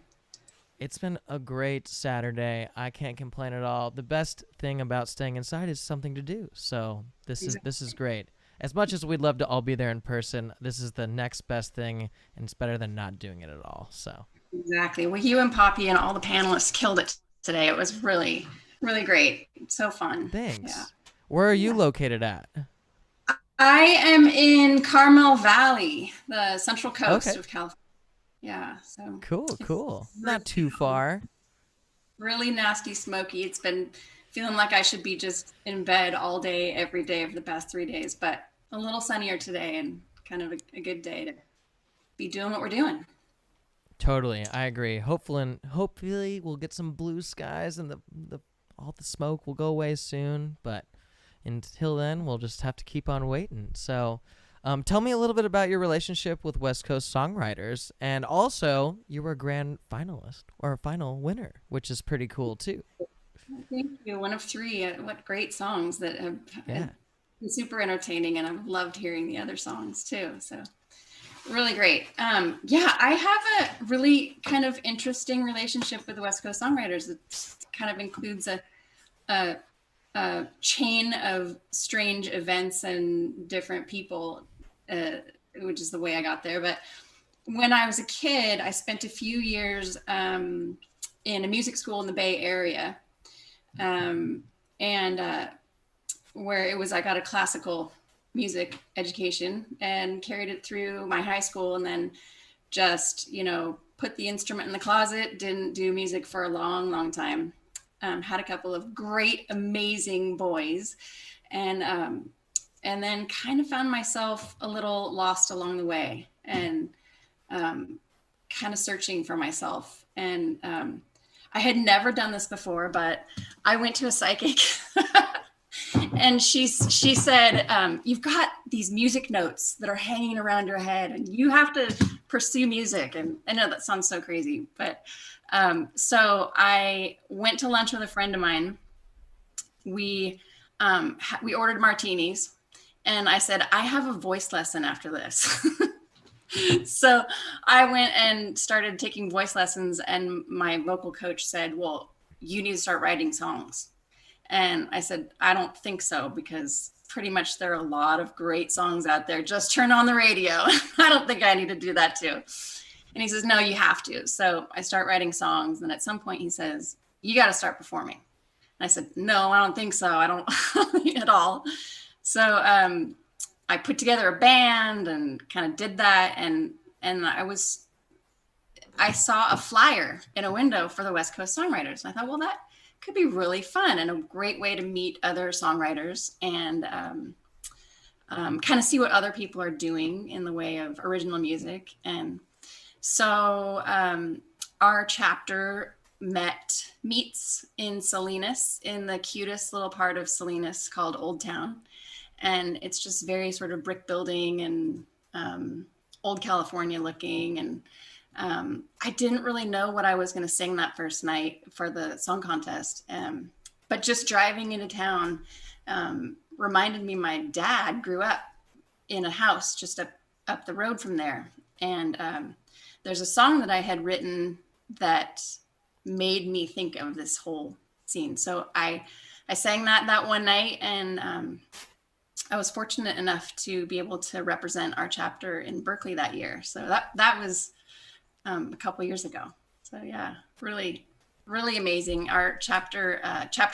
It's been a great Saturday. I can't complain at all. The best thing about staying inside is something to do. So this is great. As much as we'd love to all be there in person, this is the next best thing, and it's better than not doing it at all. So Exactly. Well, you and Poppy and all the panelists killed it today. It was really, really great. So fun. Thanks. Yeah. Where are you located at? I am in Carmel Valley, the central coast of California. Yeah. So Cool. Not too far. really nasty smoky. It's been feeling like I should be just in bed all day, every day for the past 3 days, but a little sunnier today and kind of a good day to be doing what we're doing. Totally, I agree. Hopefully we'll get some blue skies and all the smoke will go away soon. But until then, we'll just have to keep on waiting. So, tell me a little bit about your relationship with West Coast songwriters, and also you were a grand finalist or a final winner, which is pretty cool too. Thank you. One of 3. What great songs that have Yeah. been super entertaining, and I've loved hearing the other songs too. So really great. Yeah, I have a really kind of interesting relationship with the West Coast songwriters. It kind of includes a chain of strange events and different people, which is the way I got there. But when I was a kid, I spent a few years in a music school in the Bay Area, where it was, I got a classical music education and carried it through my high school, and then just, put the instrument in the closet, didn't do music for a long time. Had a couple of great, amazing boys, and then kind of found myself a little lost along the way, and kind of searching for myself. And I had never done this before, but I went to a psychic and she said, you've got these music notes that are hanging around your head and you have to pursue music. And I know that sounds so crazy, but so I went to lunch with a friend of mine. We ordered martinis, and I said, I have a voice lesson after this. So I went and started taking voice lessons, and my vocal coach said, well, you need to start writing songs. And I said, I don't think so, because pretty much there are a lot of great songs out there. Just turn on the radio. I don't think I need to do that too. And he says, no, you have to. So I start writing songs. And at some point he says, you got to start performing. And I said, no, I don't think so. I don't at all. So I put together a band and kind of did that. And I saw a flyer in a window for the West Coast Songwriters. And I thought, well, that could be really fun and a great way to meet other songwriters and kind of see what other people are doing in the way of original music. And so our chapter meets in Salinas, in the cutest little part of Salinas called Old Town. And it's just very sort of brick building and old California looking. And I didn't really know what I was going to sing that first night for the song contest. But just driving into town reminded me my dad grew up in a house just up the road from there. And there's a song that I had written that made me think of this whole scene. So I sang that one night, and I was fortunate enough to be able to represent our chapter in Berkeley that year. So that was a couple years ago. So yeah, really, really amazing. Our chapter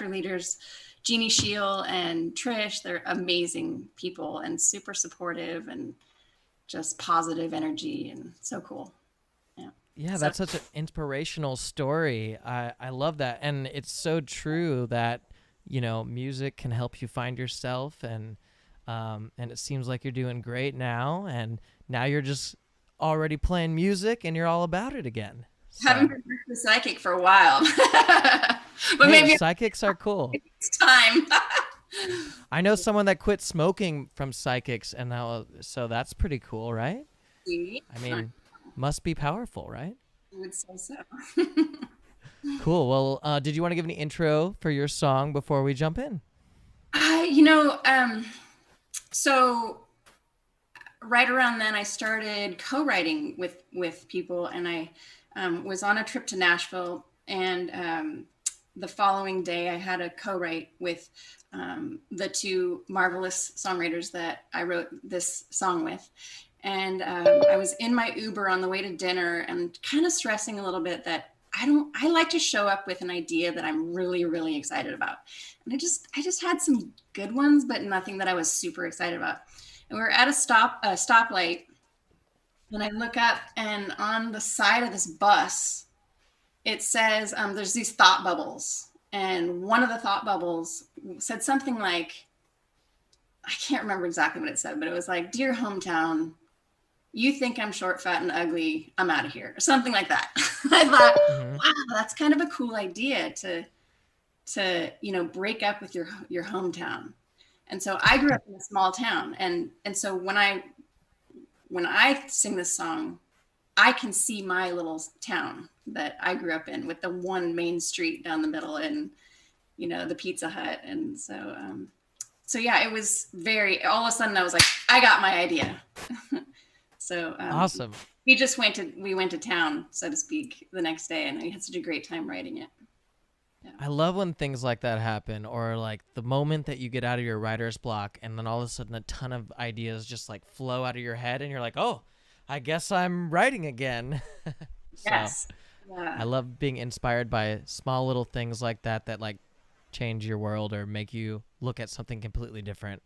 leaders, Jeannie Scheel and Trish, they're amazing people and super supportive and just positive energy and so cool. Yeah, that's such an inspirational story. I love that. And it's so true that, music can help you find yourself. And And it seems like you're doing great now, and now you're just already playing music and you're all about it again. So, Haven't been the psychic for a while, but hey, maybe psychics are cool. it's time. I know someone that quit smoking from psychics, and now, so that's pretty cool, right? I mean, must be powerful, right? I would say so. Cool. Well, did you want to give any intro for your song before we jump in? So right around then I started co-writing with people, and I was on a trip to Nashville, and the following day I had a co-write with the two marvelous songwriters that I wrote this song with. And I was in my Uber on the way to dinner and kind of stressing a little bit that I like to show up with an idea that I'm really, really excited about. And I just had some good ones, but nothing that I was super excited about. And we were at a stoplight, and I look up, and on the side of this bus, it says, there's these thought bubbles. And one of the thought bubbles said something like, I can't remember exactly what it said, but it was like, "Dear hometown, you think I'm short, fat, and ugly. I'm out of here," or something like that. I thought, wow, that's kind of a cool idea to break up with your hometown. And so I grew up in a small town, and so when I sing this song, I can see my little town that I grew up in with the one main street down the middle, and the Pizza Hut. And so yeah, it was all of a sudden I was like, I got my idea. So awesome. We went to town, so to speak, the next day, and we had such a great time writing it. Yeah. I love when things like that happen, or like the moment that you get out of your writer's block and then all of a sudden a ton of ideas just like flow out of your head and you're like, oh, I guess I'm writing again. So, yes. Yeah. I love being inspired by small little things like that like change your world or make you look at something completely different.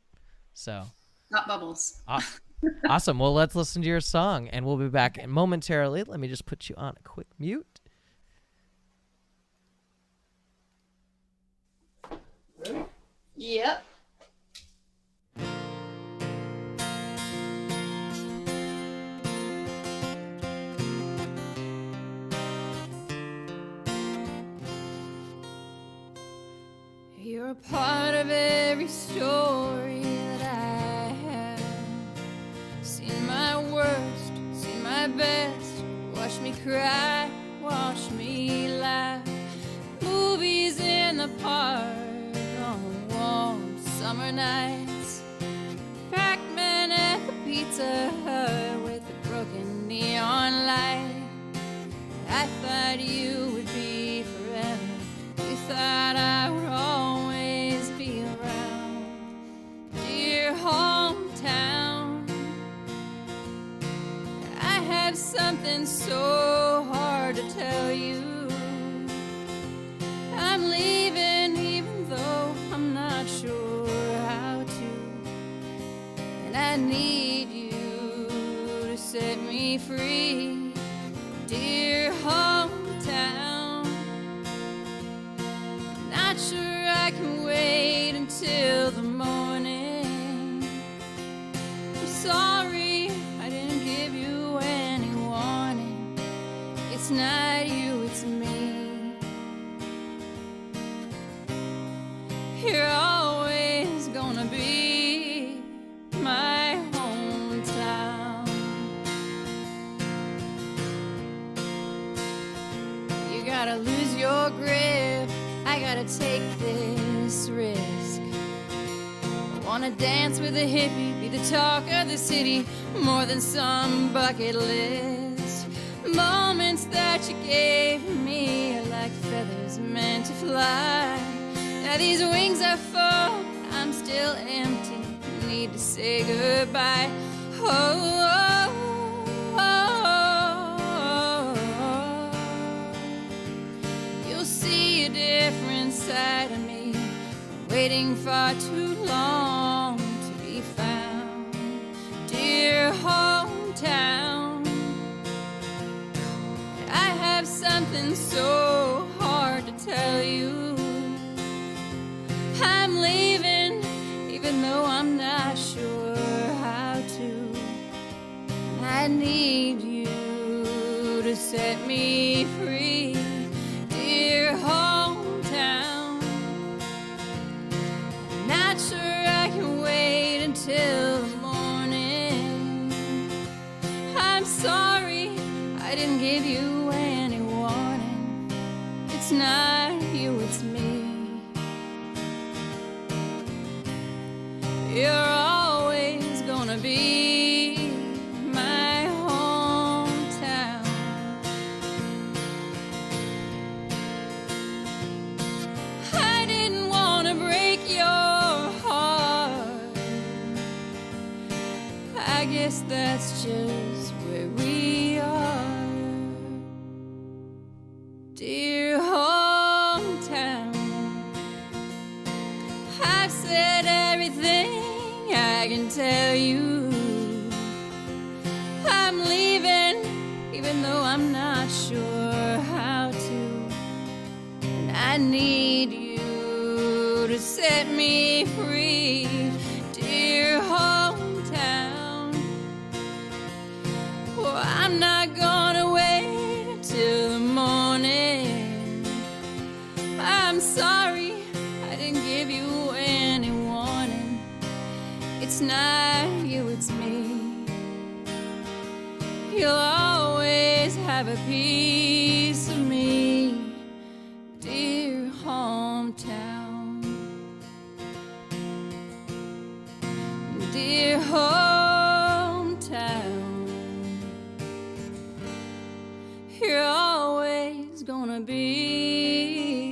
So not bubbles. Awesome. Well, let's listen to your song, and we'll be back momentarily. Let me just put you on a quick mute. Ready? Yep. You're a part of every story that I have. Seen my worst, seen my best. Watch me cry, watch me laugh. Movies in the park on warm summer nights. Pac-Man at the Pizza Hut with a broken neon light. I thought you would be forever. You thought I would always be around. Dear hometown, I have something so hard to tell you. I'm leaving even though I'm not sure how to. And I need you to set me free. Dear hometown, not sure I can wait until the morning. I'm sorry I didn't give you any warning. It's not you, it's me. You're always gonna be my hometown. You gotta lose your grip, I gotta take this risk. I wanna dance with a hippie, be the talk of the city, more than some bucket list. Moments that you gave me are like feathers meant to fly. Now these wings are full, I'm still empty, need to say goodbye. Oh, you'll see a different side of me, waiting far too long to be found. Dear hometown, I have something so hard to tell you. I'm leaving, even though I'm not sure I need you to set me free, dear hometown. Not sure I can wait until the morning. I'm sorry I didn't give you any warning. It's not you, it's me. You're always gonna be my hometown. I didn't want to break your heart. I guess that's just where we are. Dear hometown, I've said everything I can tell you. I'm leaving, even though I'm not sure how to. And I need you to set me free, dear hometown. Well, I'm not gonna wait till the morning. I'm sorry I didn't give you any warning. It's not you, it's me. You'll always have a piece of me, dear hometown. Dear hometown, you're always gonna be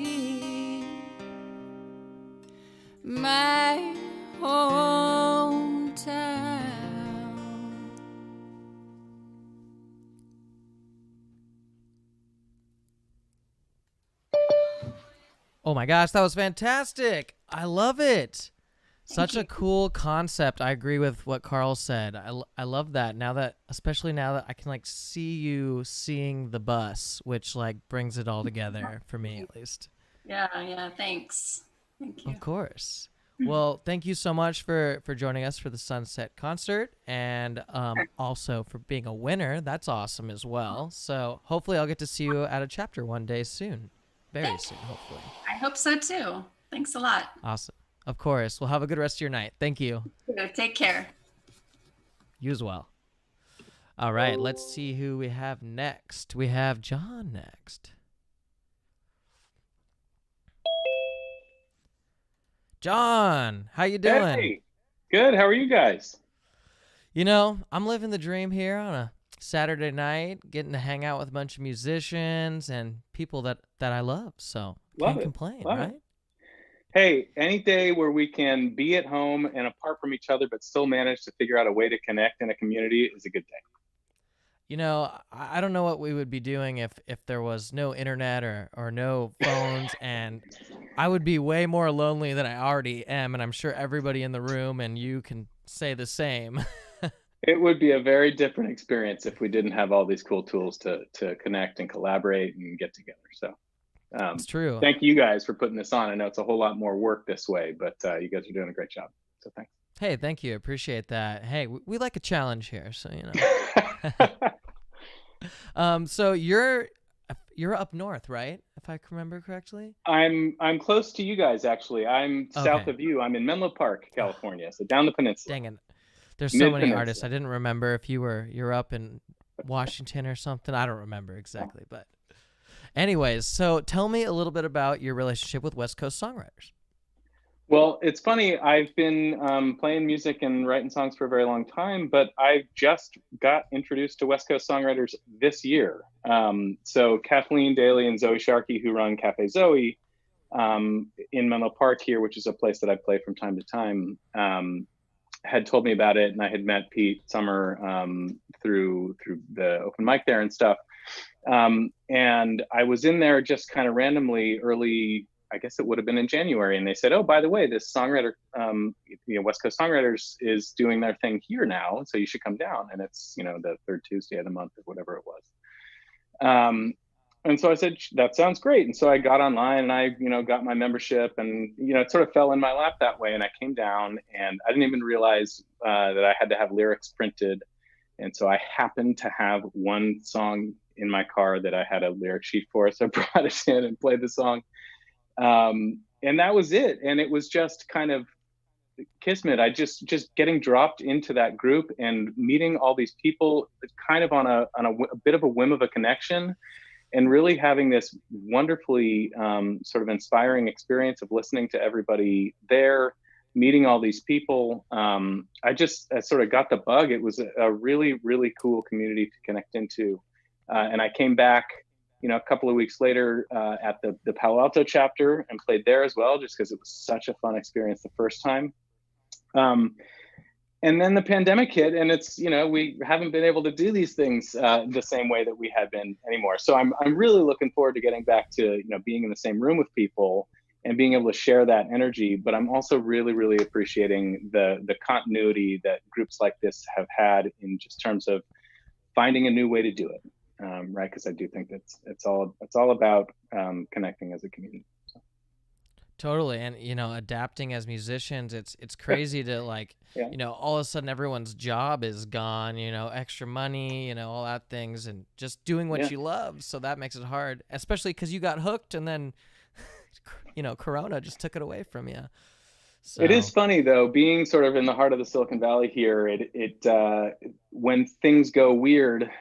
my hometown. Oh my gosh, that was fantastic. I love it. Such a cool concept. I agree with what Karl said. I love that. Especially now that I can like see you seeing the bus, which like brings it all together for me at least. Yeah, thanks. Thank you. Of course. Well, thank you so much for joining us for the Sunset Concert, and also for being a winner. That's awesome as well. So hopefully I'll get to see you at a chapter one day soon. Very soon, hopefully. I hope so too. Thanks a lot. Awesome. Of course. Well, have a good rest of your night. Thank you. Take care. You as well. All right, let's see who we have next. We have John next. John, how you doing? Hey, good. How are you guys? You know, I'm living the dream here on a Saturday night, getting to hang out with a bunch of musicians and people that I love. So can't complain, right? Hey, any day where we can be at home and apart from each other, but still manage to figure out a way to connect in a community is a good day. You know, I don't know what we would be doing if there was no internet or no phones, and I would be way more lonely than I already am, and I'm sure everybody in the room and you can say the same. It would be a very different experience if we didn't have all these cool tools to connect and collaborate and get together. So it's true. Thank you guys for putting this on. I know it's a whole lot more work this way, but you guys are doing a great job. So thanks. Hey, thank you. Appreciate that. Hey, we like a challenge here, so you know. So you're up north, right? If I remember correctly. I'm close to you guys actually. I'm south of you. I'm in Menlo Park, California, so down the peninsula. Dang it. There's so many artists. I didn't remember if you're up in Washington or something. I don't remember exactly, but anyways, so tell me a little bit about your relationship with West Coast songwriters. Well, it's funny. I've been playing music and writing songs for a very long time, but I just got introduced to West Coast songwriters this year. So Kathleen Daly and Zoe Sharkey, who run Cafe Zoe in Menlo Park here, which is a place that I play from time to time, had told me about it, and I had met Pete Summer through the open mic there and stuff. And I was in there just kind of randomly early, I guess it would have been in January, and they said, "Oh, by the way, this songwriter, West Coast Songwriters is doing their thing here now, so you should come down." And it's the third Tuesday of the month or whatever it was. And so I said, "That sounds great." And so I got online and I got my membership, and it sort of fell in my lap that way. And I came down, and I didn't even realize that I had to have lyrics printed. And so I happened to have one song in my car that I had a lyric sheet for, so I brought it in and played the song. And that was it. And it was just kind of kismet. I just getting dropped into that group and meeting all these people kind of on a bit of a whim of a connection, and really having this wonderfully sort of inspiring experience of listening to everybody there, meeting all these people. I sort of got the bug. It was a really, really cool community to connect into. And I came back, a couple of weeks later at the Palo Alto chapter and played there as well, just because it was such a fun experience the first time. And then the pandemic hit, and it's, we haven't been able to do these things the same way that we had been anymore. So I'm really looking forward to getting back to, being in the same room with people and being able to share that energy. But I'm also really, really appreciating the continuity that groups like this have had in just terms of finding a new way to do it, right? Because I do think that it's all about connecting as a community. Totally. And, adapting as musicians, it's crazy to all of a sudden everyone's job is gone, extra money, all that things, and just doing what you love. So that makes it hard, especially because you got hooked and then, Corona just took it away from you. So. It is funny though, being sort of in the heart of the Silicon Valley here, when things go weird,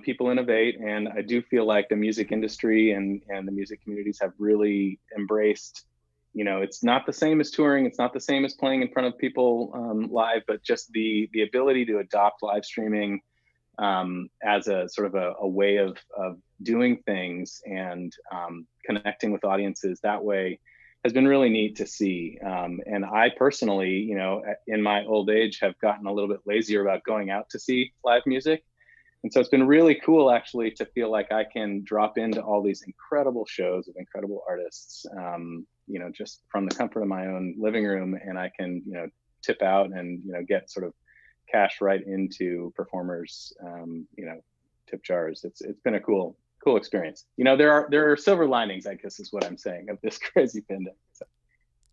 people innovate. And I do feel like the music industry and the music communities have really embraced, it's not the same as touring. It's not the same as playing in front of people live, but just the ability to adopt live streaming as a sort of a way of doing things and connecting with audiences that way has been really neat to see. And I personally, in my old age, have gotten a little bit lazier about going out to see live music. And so it's been really cool actually to feel like I can drop into all these incredible shows of incredible artists, just from the comfort of my own living room, and I can, tip out and, get sort of cash right into performers, tip jars. It's been a cool experience. There are silver linings, I guess is what I'm saying, of this crazy pandemic. So.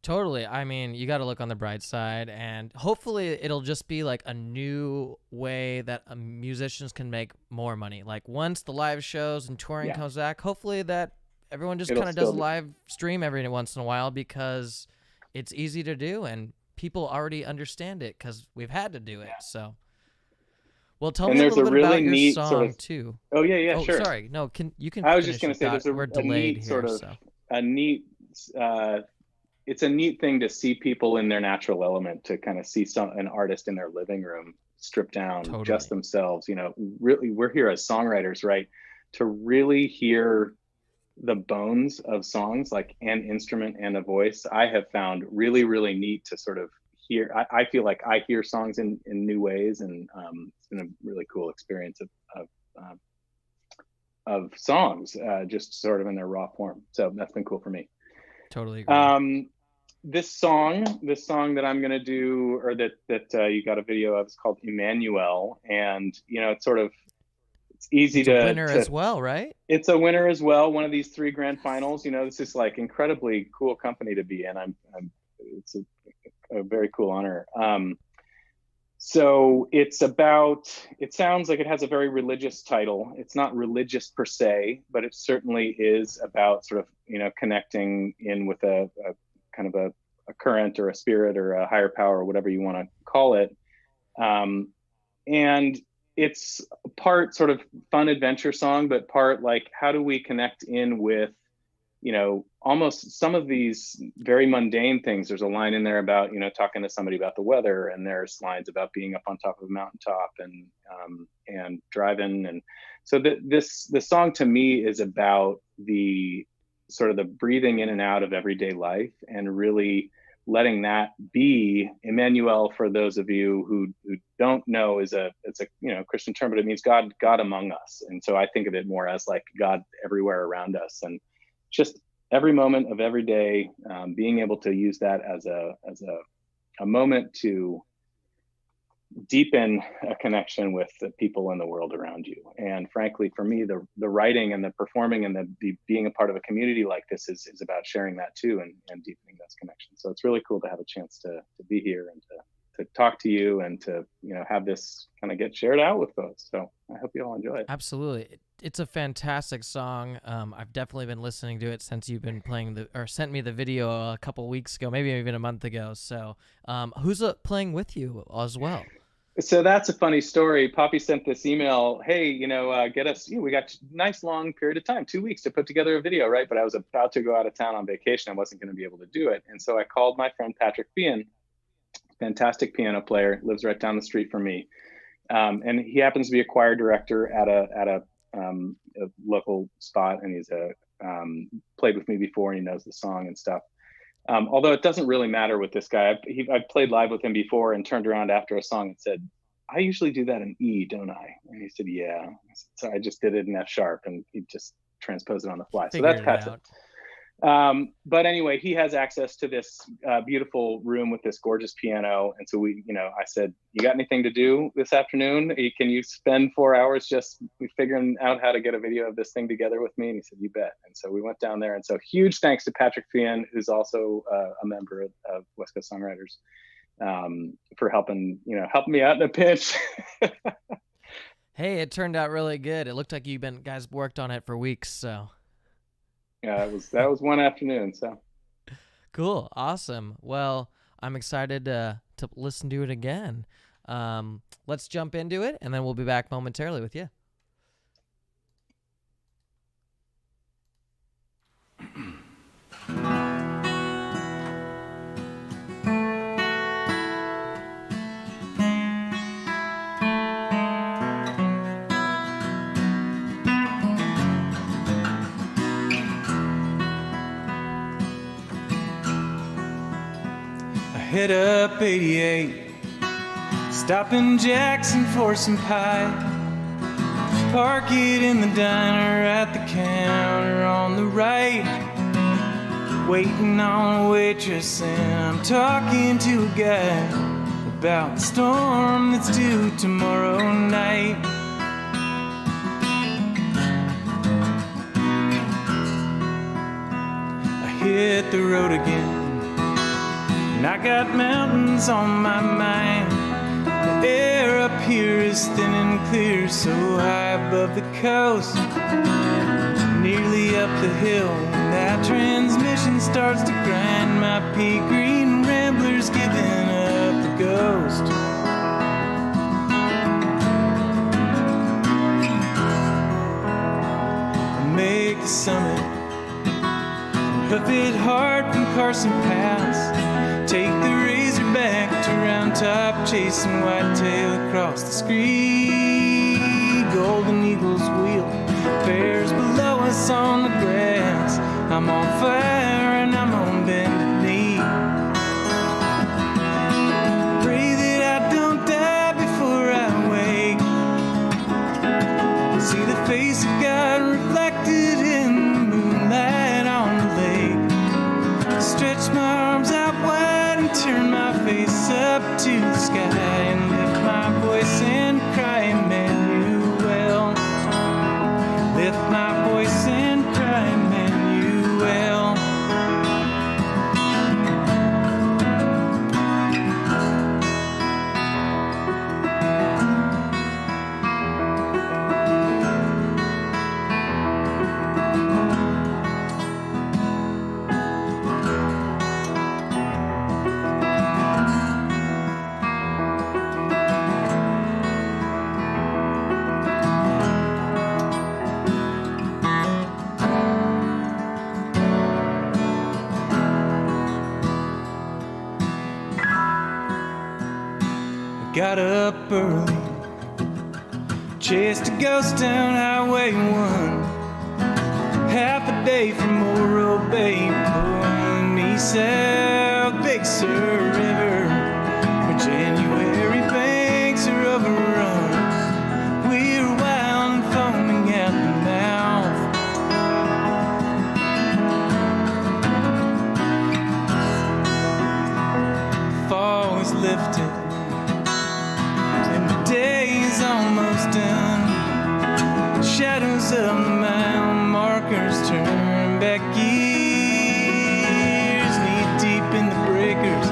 Totally. I mean, you got to look on the bright side, and hopefully it'll just be like a new way that musicians can make more money. Like once the live shows and touring comes back, hopefully that everyone just kind of does a live stream every once in a while, because it's easy to do and people already understand it because we've had to do it. So, well, tell me a little bit about your song too. Oh yeah, sure. Sorry, no, you can. I was just going to say there's we're delayed here, it's a neat thing to see people in their natural element, to kind of see an artist in their living room stripped down, just themselves. Really, we're here as songwriters, right? To really hear the bones of songs, like an instrument and a voice, I have found really, really neat to sort of hear. I feel like I hear songs in new ways, and it's been a really cool experience of songs, just sort of in their raw form. So that's been cool for me. Totally agree. This song that I'm going to do, or that you got a video of, is called Emmanuel. And, it's easy it's a winner as well, right? It's a winner as well. One of these 3 grand finals, this is like incredibly cool company to be in. It's a very cool honor. So it sounds like it has a very religious title. It's not religious per se, but it certainly is about sort of, connecting in with a kind of a current or a spirit or a higher power, or whatever you want to call it. And it's part sort of fun adventure song, but part like, how do we connect in with, almost some of these very mundane things. There's a line in there about, talking to somebody about the weather, and there's lines about being up on top of a mountaintop and driving. And so the song to me is about the sort of the breathing in and out of everyday life, and really letting that be Emmanuel. For those of you who don't know, it's a Christian term, but it means God among us. And so I think of it more as like God everywhere around us, and just every moment of every day, being able to use that as a moment to deepen a connection with the people in the world around you. And frankly, for me, the writing and the performing and the being a part of a community like this is about sharing that too, and deepening those connections. So it's really cool to have a chance to be here and talk to you and to, have this kind of get shared out with folks. So I hope you all enjoy it. Absolutely. It's a fantastic song. I've definitely been listening to it since you've been playing or sent me the video a couple weeks ago, maybe even a month ago. So who's playing with you as well? So that's a funny story. Poppy sent this email. Hey, get us, we got a nice long period of time, 2 weeks to put together a video, right? But I was about to go out of town on vacation. I wasn't going to be able to do it. And so I called my friend Patrick Fian, fantastic piano player, lives right down the street from me. And he happens to be a choir director at a local spot. And he's played with me before and he knows the song and stuff. Although it doesn't really matter with this guy. I've played live with him before and turned around after a song and said, I usually do that in E, don't I? And he said, yeah. So I just did it in F sharp and he just transposed it on the fly. So that's Patrick. But anyway, he has access to this beautiful room with this gorgeous piano. And so I said, you got anything to do this afternoon? Can you spend 4 hours just figuring out how to get a video of this thing together with me? And he said, you bet. And so we went down there. And so huge thanks to Patrick Fian, who's also a member of West Coast Songwriters, for helping me out in a pinch. Hey, it turned out really good. It looked like you guys worked on it for weeks, so. Yeah, that was one afternoon. So cool, awesome. Well, I'm excited to listen to it again. Let's jump into it, and then we'll be back momentarily with you. Head up 88, stop in Jackson for some pie. Park it in the diner at the counter on the right. Waiting on a waitress and I'm talking to a guy about the storm that's due tomorrow night. I hit the road again, and I got mountains on my mind. The air up here is thin and clear, so high above the coast. Nearly up the hill, and that transmission starts to grind. My pea green Rambler's giving up the ghost. I make the summit, hoof it hard from Carson Pass. Take the Razorback to Round Top, chasing whitetail across the scree. Golden Eagles wheel, bears below us on the grass. I'm on fire and I'm on bended knee. Pray that I don't die before I wake. See the face of God reflected in the moonlight on the lake. Stretch my arms out wide and turn my face up to the sky and lift my voice and cry, Emmanuel. Lift my voice and cry, Emmanuel. Got up early, chased a ghost down Highway 1. Half a day from Morro Bay, pulling me south, Big Sur River, where January banks are overrun. We're wild and foaming at the mouth. Fall is lifted, day's almost done. Shadows of the mile markers turn back gears, knee deep in the breakers.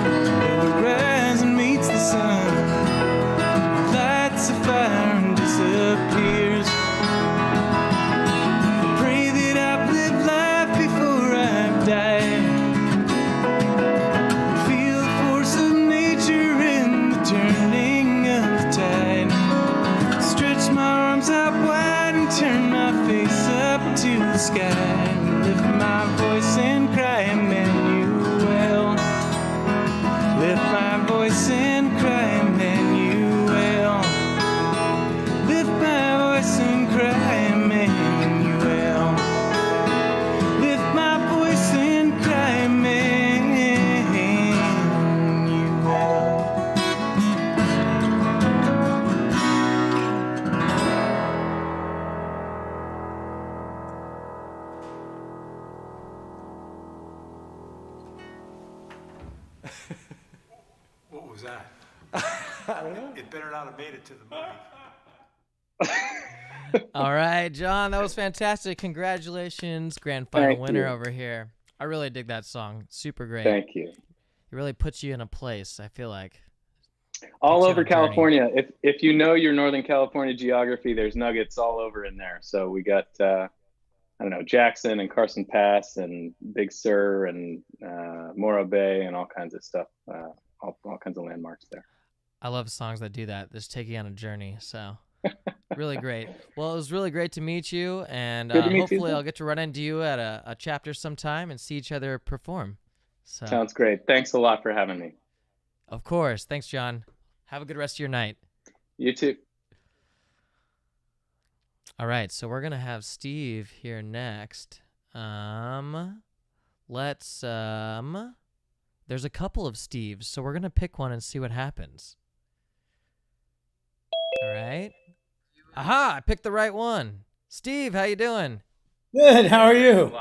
turn my face up to the sky, lift my voice and cry, Emmanuel. Lift my voice and cry, Emmanuel. Lift my voice and cry, Emmanuel. Lift my voice and cry, Emmanuel. What was that? It better not have made it to the movie. All right, John, that was fantastic. Congratulations, grand final Thank winner you. over here. I really dig that song. Super great. Thank you. It really puts you in a place, I feel like. All Takes you over on a journey. California. If you know your Northern California geography, there's nuggets all over in there. So we got I don't know, Jackson and Carson Pass and Big Sur and Morro Bay and all kinds of stuff. All kinds of landmarks there. I love songs that do that. Just take you on a journey. So really great. Well, it was really great to meet you, and Good to meet you hopefully too. I'll get to run into you at a chapter sometime and see each other perform. So Sounds great. Thanks a lot for having me. of course. Thanks, John. Have a good rest of your night. You too. All right, so we're gonna have Steve here next. Let's there's a couple of Steves, so we're gonna pick one and see what happens. All right. Aha! I picked the right one. Steve, how you doing? Good. How are you?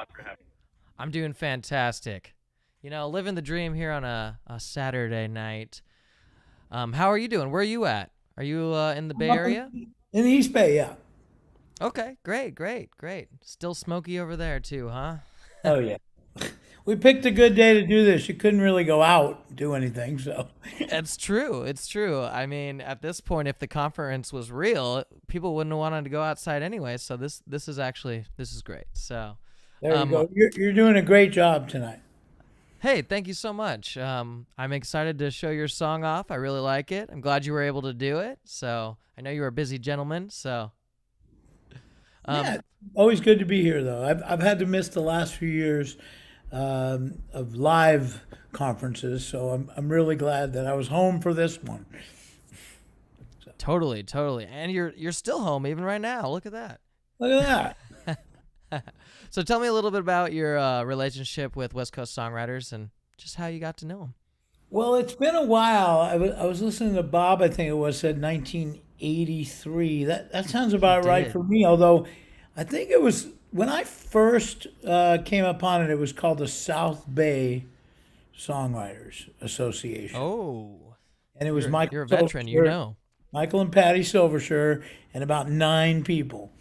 I'm doing fantastic. You know, living the dream here on a Saturday night. How are you doing? Where are you at? Are you in the Bay Area? In the East Bay, yeah. Okay, great. Still smoky over there too, huh? Oh, yeah. We picked a good day to do this. You couldn't really go out and do anything, so. It's true. I mean, at this point, if the conference was real, people wouldn't have wanted to go outside anyway. So this is great. So There you go. You're doing a great job tonight. hey, thank you so much. I'm excited to show your song off. I really like it. I'm glad you were able to do it. So I know you're a busy gentleman. So Yeah, always good to be here, though. I've had to miss the last few years of live conferences, so I'm really glad that I was home for this one. Totally. And you're still home even right now. Look at that. Look at that. So tell me a little bit about your relationship with West Coast songwriters and just how you got to know them. Well, it's been a while. I was listening to Bob, I think it was, said 1983. That sounds about right for me, although I think it was, when I first came upon it, it was called the South Bay Songwriters Association. Oh. And it was Michael. You're a veteran, you know. Michael and Patty Silvershire and about 9 people.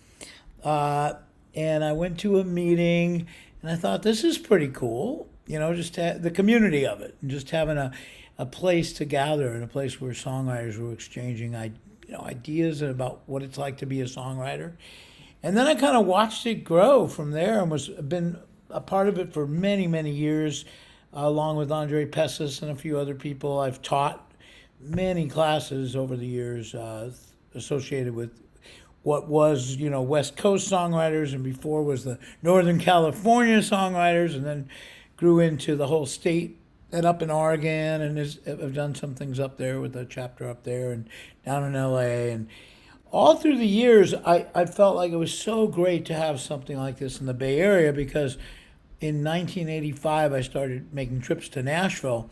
And I went to a meeting and I thought, this is pretty cool. You know, just the community of it and just having a place to gather and a place where songwriters were exchanging ideas about what it's like to be a songwriter. And then I kind of watched it grow from there and been a part of it for many, many years, along with Andre Pessis and a few other people. I've taught many classes over the years associated with what was, West Coast songwriters, and before was the Northern California songwriters, and then grew into the whole state and up in Oregon, and I've done some things up there with a chapter up there and down in LA. And all through the years, I felt like it was so great to have something like this in the Bay Area, because in 1985, I started making trips to Nashville.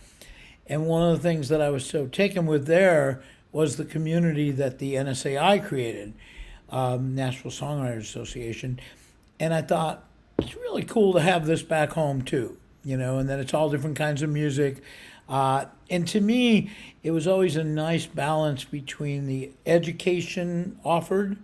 And one of the things that I was so taken with there was the community that the NSAI created, Nashville Songwriters Association. And I thought, it's really cool to have this back home too, and that it's all different kinds of music. And to me, it was always a nice balance between the education offered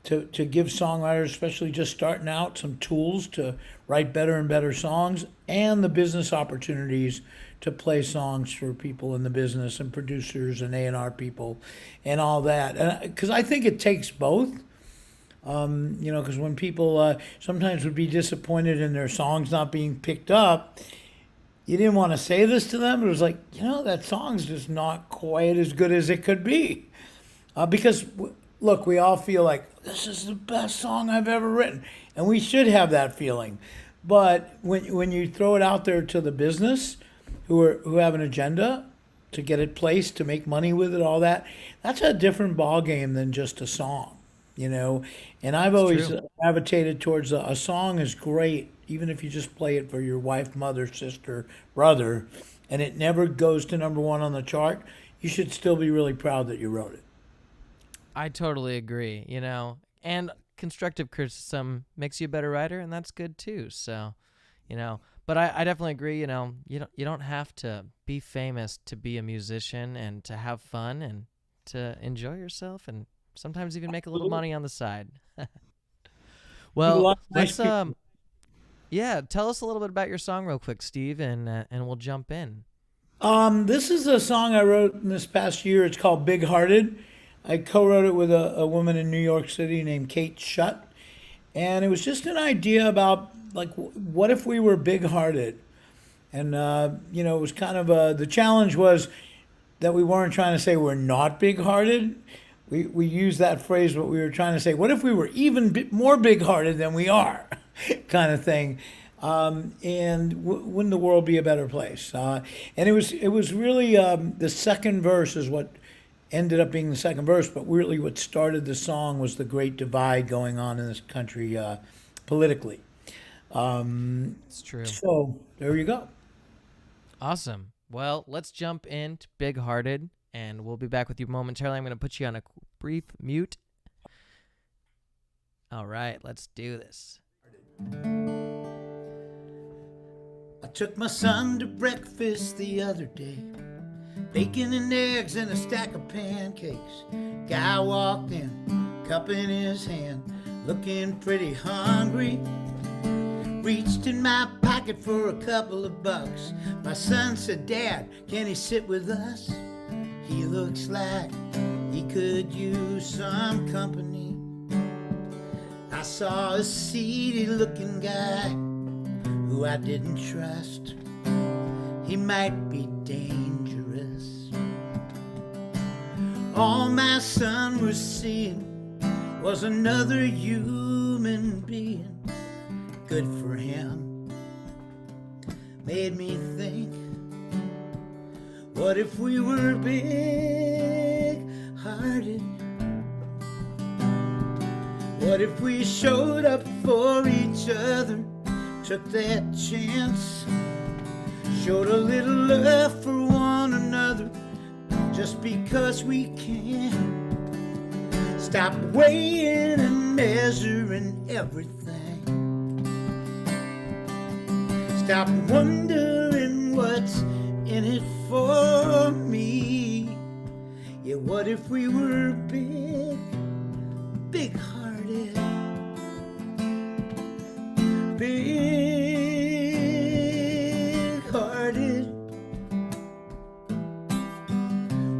to give songwriters, especially just starting out, some tools to write better and better songs, and the business opportunities to play songs for people in the business and producers and A&R people and all that. Because I think it takes both. Because when people sometimes would be disappointed in their songs not being picked up, you didn't want to say this to them. It was like, that song's just not quite as good as it could be. Because look, we all feel like this is the best song I've ever written, and we should have that feeling. But when you throw it out there to the business who have an agenda to get it placed, to make money with it, all that, that's a different ball game than just a song, you know. And I've always true. gravitated towards a song is great, even if you just play it for your wife, mother, sister, brother, and it never goes to number one on the chart. You should still be really proud that you wrote it. I totally agree, you know, and constructive criticism makes you a better writer, and that's good too. So, you know, but I definitely agree, you know, you don't have to be famous to be a musician and to have fun and to enjoy yourself and sometimes even make a little money on the side. Well, let's yeah, tell us a little bit about your song real quick, Steve, and we'll jump in. This is a song I wrote in this past year. It's called Big Hearted. I co-wrote it with a woman in New York City named Kate Shutt. And it was just an idea about, like, what if we were big-hearted? And, you know, it was kind of the challenge was that we weren't trying to say we're not big-hearted. We used that phrase, but we were trying to say, what if we were even more big-hearted than we are? Kind of thing. And wouldn't the world be a better place? And it was really the second verse is what ended up being the second verse, but really what started the song was the great divide going on in this country politically. It's true. So there you go. Awesome. Well, let's jump into Big Hearted, and we'll be back with you momentarily. I'm going to put you on a brief mute. All right, let's do this. I took my son to breakfast the other day. Bacon and eggs and a stack of pancakes. Guy walked in, cup in his hand, looking pretty hungry. Reached in my pocket for a couple of bucks. My son said, Dad, can he sit with us? He looks like he could use some company. I saw a seedy looking guy who I didn't trust. He might be dangerous. All my son was seeing was another human being. Good for him. Made me think, what if we were big-hearted? What if we showed up for each other, took that chance, showed a little love for one another, just because we can. Stop weighing and measuring everything. Stop wondering what's in it for me. Yeah, what if we were big-hearted? Big-hearted.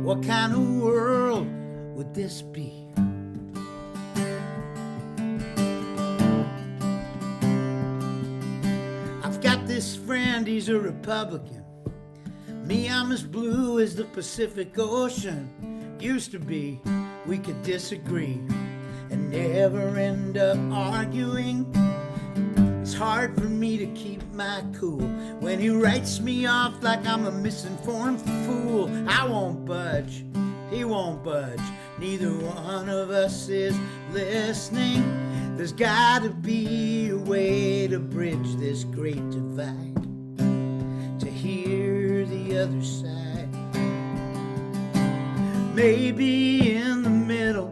What kind of world would this be? I've got this friend, he's a Republican. Me, I'm as blue as the Pacific Ocean. Used to be, we could disagree and never end up arguing. It's hard for me to keep my cool when he writes me off like I'm a misinformed fool. I won't budge, he won't budge. Neither one of us is listening. There's gotta be a way to bridge this great divide, to hear the other side. Maybe in the middle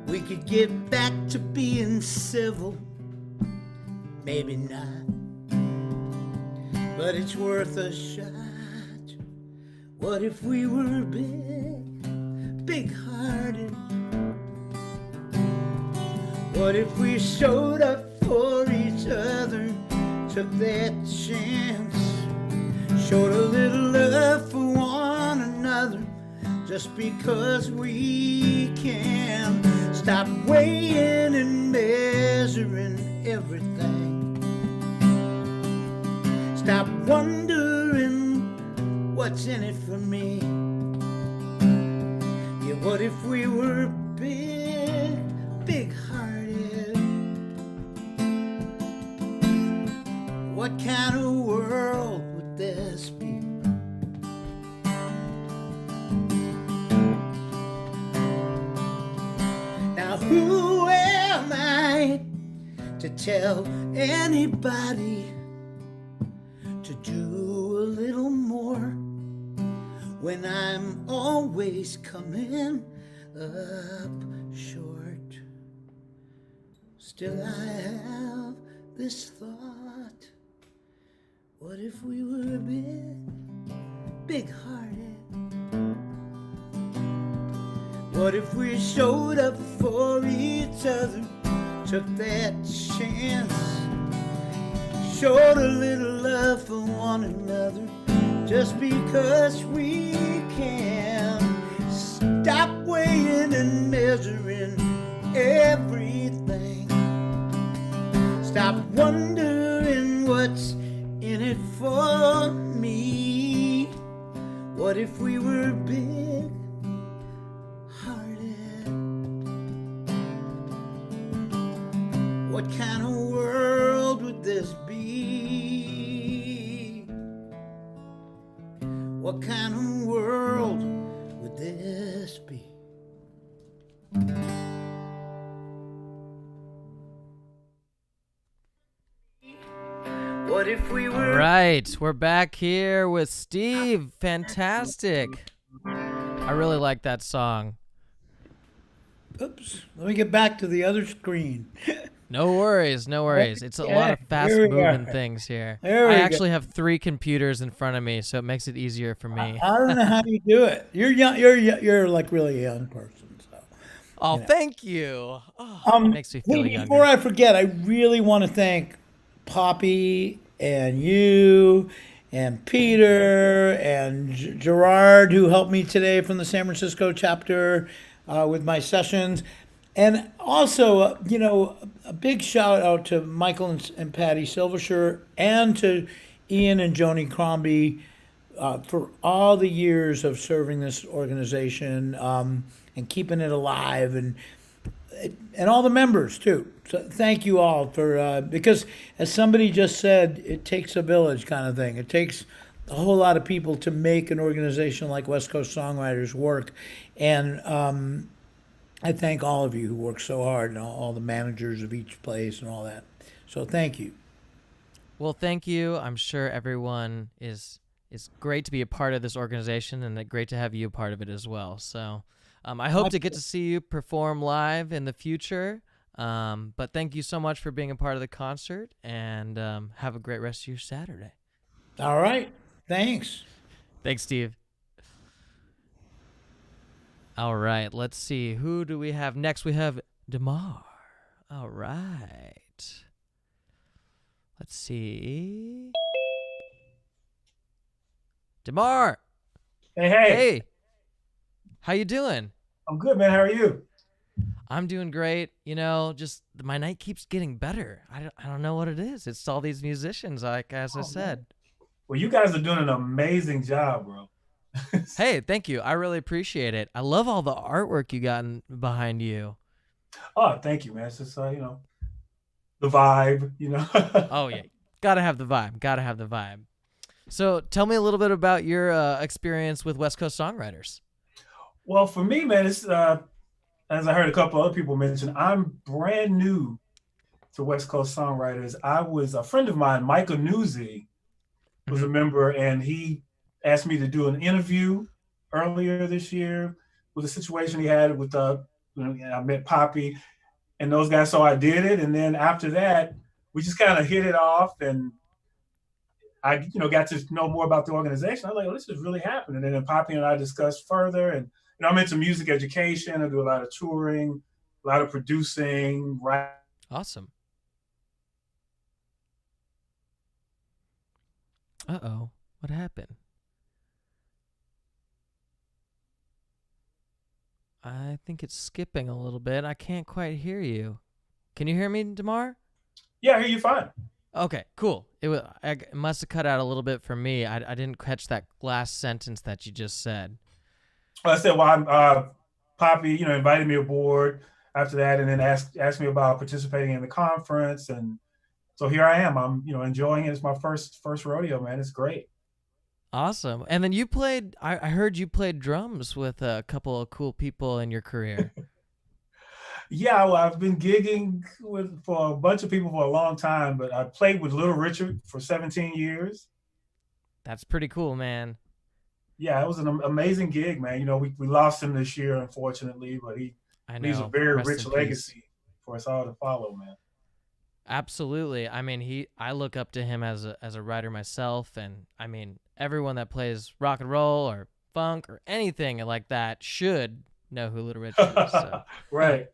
we could get back to being civil. Maybe not, but it's worth a shot. What if we were big-hearted? What if we showed up for each other, took that chance, showed a little love for one another, just because we can. Stop weighing and measuring everything. Stop wondering what's in it for me. Yeah, what if we were big-hearted? What kind of world would this be? Now who am I to tell anybody to do a little more when I'm always coming up short? Still I have this thought, what if we were big-hearted? What if we showed up for each other, took that chance, showed a little love for one another, just because we can? Stop weighing and measuring everything. Stop wondering what's in it for me. What if we were big-hearted? What kind of world would this be? What kind of world would this be? What if we were... All right, we're back here with Steve. Fantastic. I really like that song. Oops, let me get back to the other screen. No worries, no worries. It's a lot of Here we fast-moving are. things here. There we I go. actually have 3 computers in front of me, so it makes it easier for me. I don't know how you do it. You're young. You're like really a young person. So. Oh, thank you. Oh, it makes me feel Hey, younger. before I forget, I really want to thank Poppy and you and Peter and Gerard, who helped me today from the San Francisco chapter with my sessions. And also, a big shout out to Michael and Patty Silversher and to Ian and Joni Crombie for all the years of serving this organization and keeping it alive, and all the members too. So thank you all for because, as somebody just said, it takes a village kind of thing. It takes a whole lot of people to make an organization like West Coast Songwriters work, and I thank all of you who work so hard, and all the managers of each place and all that. So thank you. Well, thank you. I'm sure everyone is great to be a part of this organization, and great to have you a part of it as well. So I hope to get to see you perform live in the future. But thank you so much for being a part of the concert, and have a great rest of your Saturday. All right. Thanks. Thanks, Steve. All right, let's see. Who do we have next? We have Damar. All right. Let's see. Damar. Hey. Hey. How you doing? I'm good, man. How are you? I'm doing great. Just my night keeps getting better. I don't know what it is. It's all these musicians, like as I said. Man. Well, you guys are doing an amazing job, bro. Hey, thank you. I really appreciate it. I love all the artwork you got behind you. Oh, thank you, man. It's just the vibe, Oh yeah, gotta have the vibe. So tell me a little bit about your experience with West Coast Songwriters. Well, for me, man, it's as I heard a couple other people mention, I'm brand new to West Coast Songwriters. I was a friend of mine, Michael Newsy, was a member, and he asked me to do an interview earlier this year with a situation he had with I met Poppy and those guys, so I did it. And then after that, we just kind of hit it off, and I got to know more about the organization. I was like, oh, this is really happening. And then Poppy and I discussed further, and I'm into music education. I do a lot of touring, a lot of producing, writing. Awesome. Uh-oh, what happened? I think it's skipping a little bit. I can't quite hear you. Can you hear me, Damar? Yeah, I hear you fine. Okay, cool. It must have cut out a little bit for me. I didn't catch that last sentence that you just said. Well, I said, well, Poppy, invited me aboard after that, and then asked me about participating in the conference, and so here I am. I'm enjoying it. It's my first rodeo, man. It's great. Awesome. And then you played, I heard you played drums with a couple of cool people in your career. Yeah, well, I've been gigging for a bunch of people for a long time, but I played with Little Richard for 17 years. That's pretty cool, man. Yeah, it was an amazing gig, man. We lost him this year, unfortunately, but he leaves a very rich legacy for us all to follow, man. Absolutely. I mean, I look up to him as a writer myself, and I mean, everyone that plays rock and roll or funk or anything like that should know who Little Richard is. So. Right.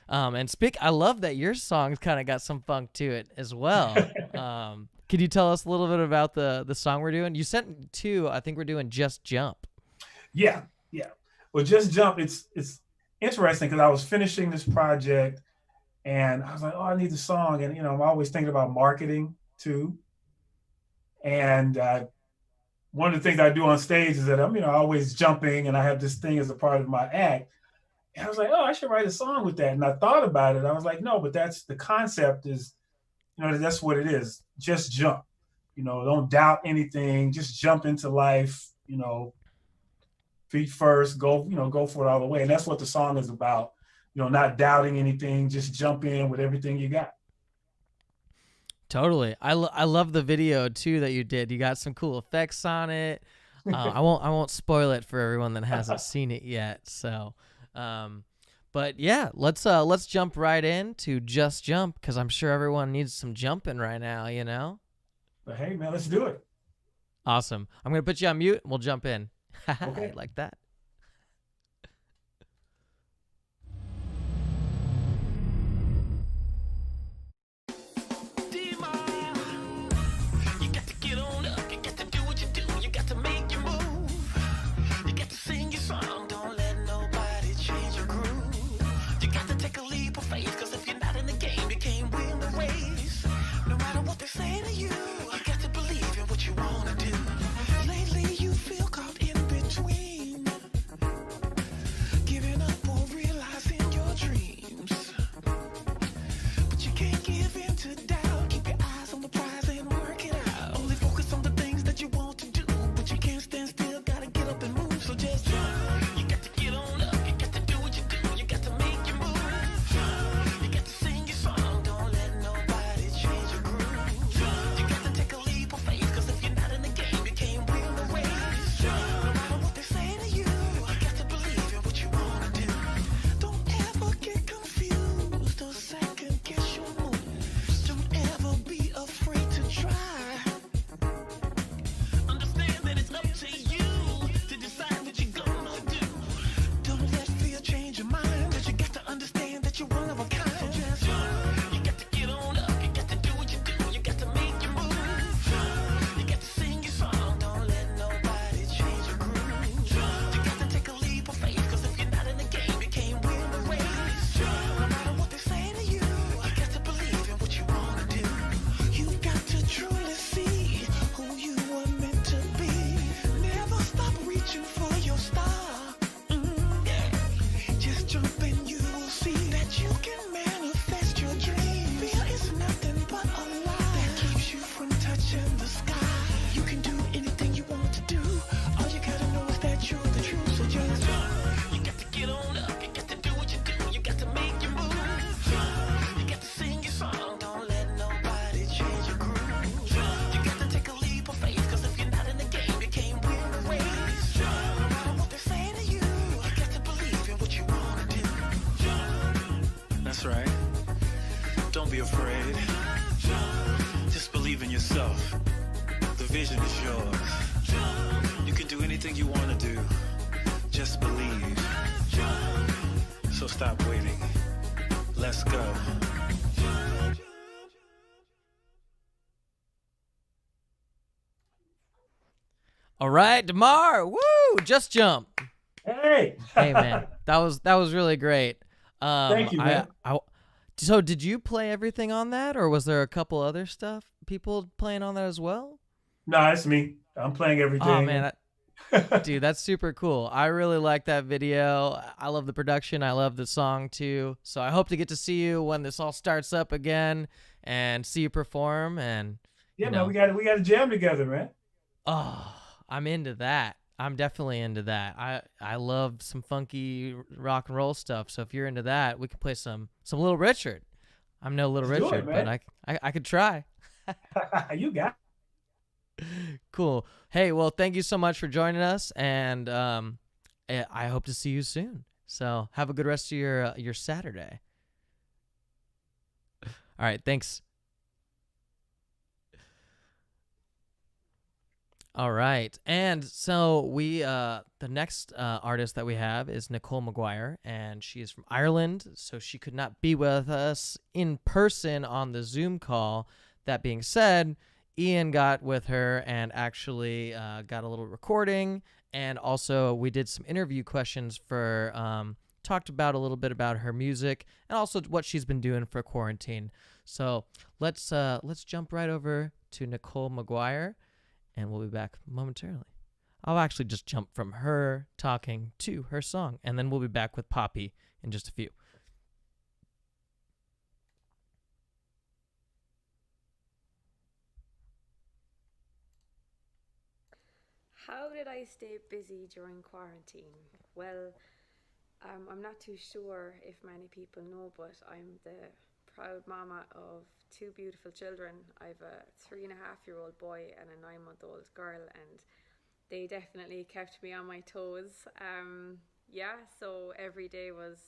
And I love that your song's kind of got some funk to it as well. Can you tell us a little bit about the song we're doing? You sent two. I think we're doing Just Jump. Yeah. Well, Just Jump. It's interesting because I was finishing this project. And I was like, oh, I need the song. And, I'm always thinking about marketing too. And one of the things I do on stage is that I'm, always jumping, and I have this thing as a part of my act. And I was like, oh, I should write a song with that. And I thought about it. I was like, no, but that's the concept is, that's what it is. Just jump, don't doubt anything. Just jump into life, feet first, go for it all the way. And that's what the song is about. Not doubting anything, just jump in with everything you got. Totally. I love the video too that you did. You got some cool effects on it. I won't spoil it for everyone that hasn't seen it yet. So, but yeah, let's jump right into Just Jump, because I'm sure everyone needs some jumping right now. But hey, man, let's do it. Awesome. I'm gonna put you on mute and we'll jump in. Okay. Like that. vision is yours. You can do anything you want to do. Just believe. So stop waiting. Let's go. All right, DeMar. Woo! Just jump. Hey. Hey, man. That was really great. Thank you, man. So did you play everything on that, or was there a couple other people playing on that as well? No, it's me. I'm playing everything. Oh, man. Dude, that's super cool. I really like that video. I love the production. I love the song, too. So I hope to get to see you when this all starts up again and see you perform. And Yeah, you man, know, we got to jam together, man. oh, I'm into that. I'm definitely into that. I love some funky rock and roll stuff. So if you're into that, we can play some Little Richard. I'm no Little Let's do it, Richard, but man. I could try. You got Cool. Hey, well, thank you so much for joining us, and I hope to see you soon. So have a good rest of your Saturday. All right, thanks. All right, and so we the next artist that we have is Nicole Maguire, and she is from Ireland, so she could not be with us in person on the Zoom call. That being said, Ian got with her and actually got a little recording, and also we did some interview questions for talked about a little bit about her music and also what she's been doing for quarantine. So let's jump right over to Nicole Maguire, and we'll be back momentarily. I'll actually just jump from her talking to her song, and then we'll be back with Poppy in just a few. How did I stay busy during quarantine? Well, I'm not too sure if many people know, but I'm the proud mama of two beautiful children. I've a 3.5-year-old boy and a 9-month-old girl, and they definitely kept me on my toes. Yeah, so every day was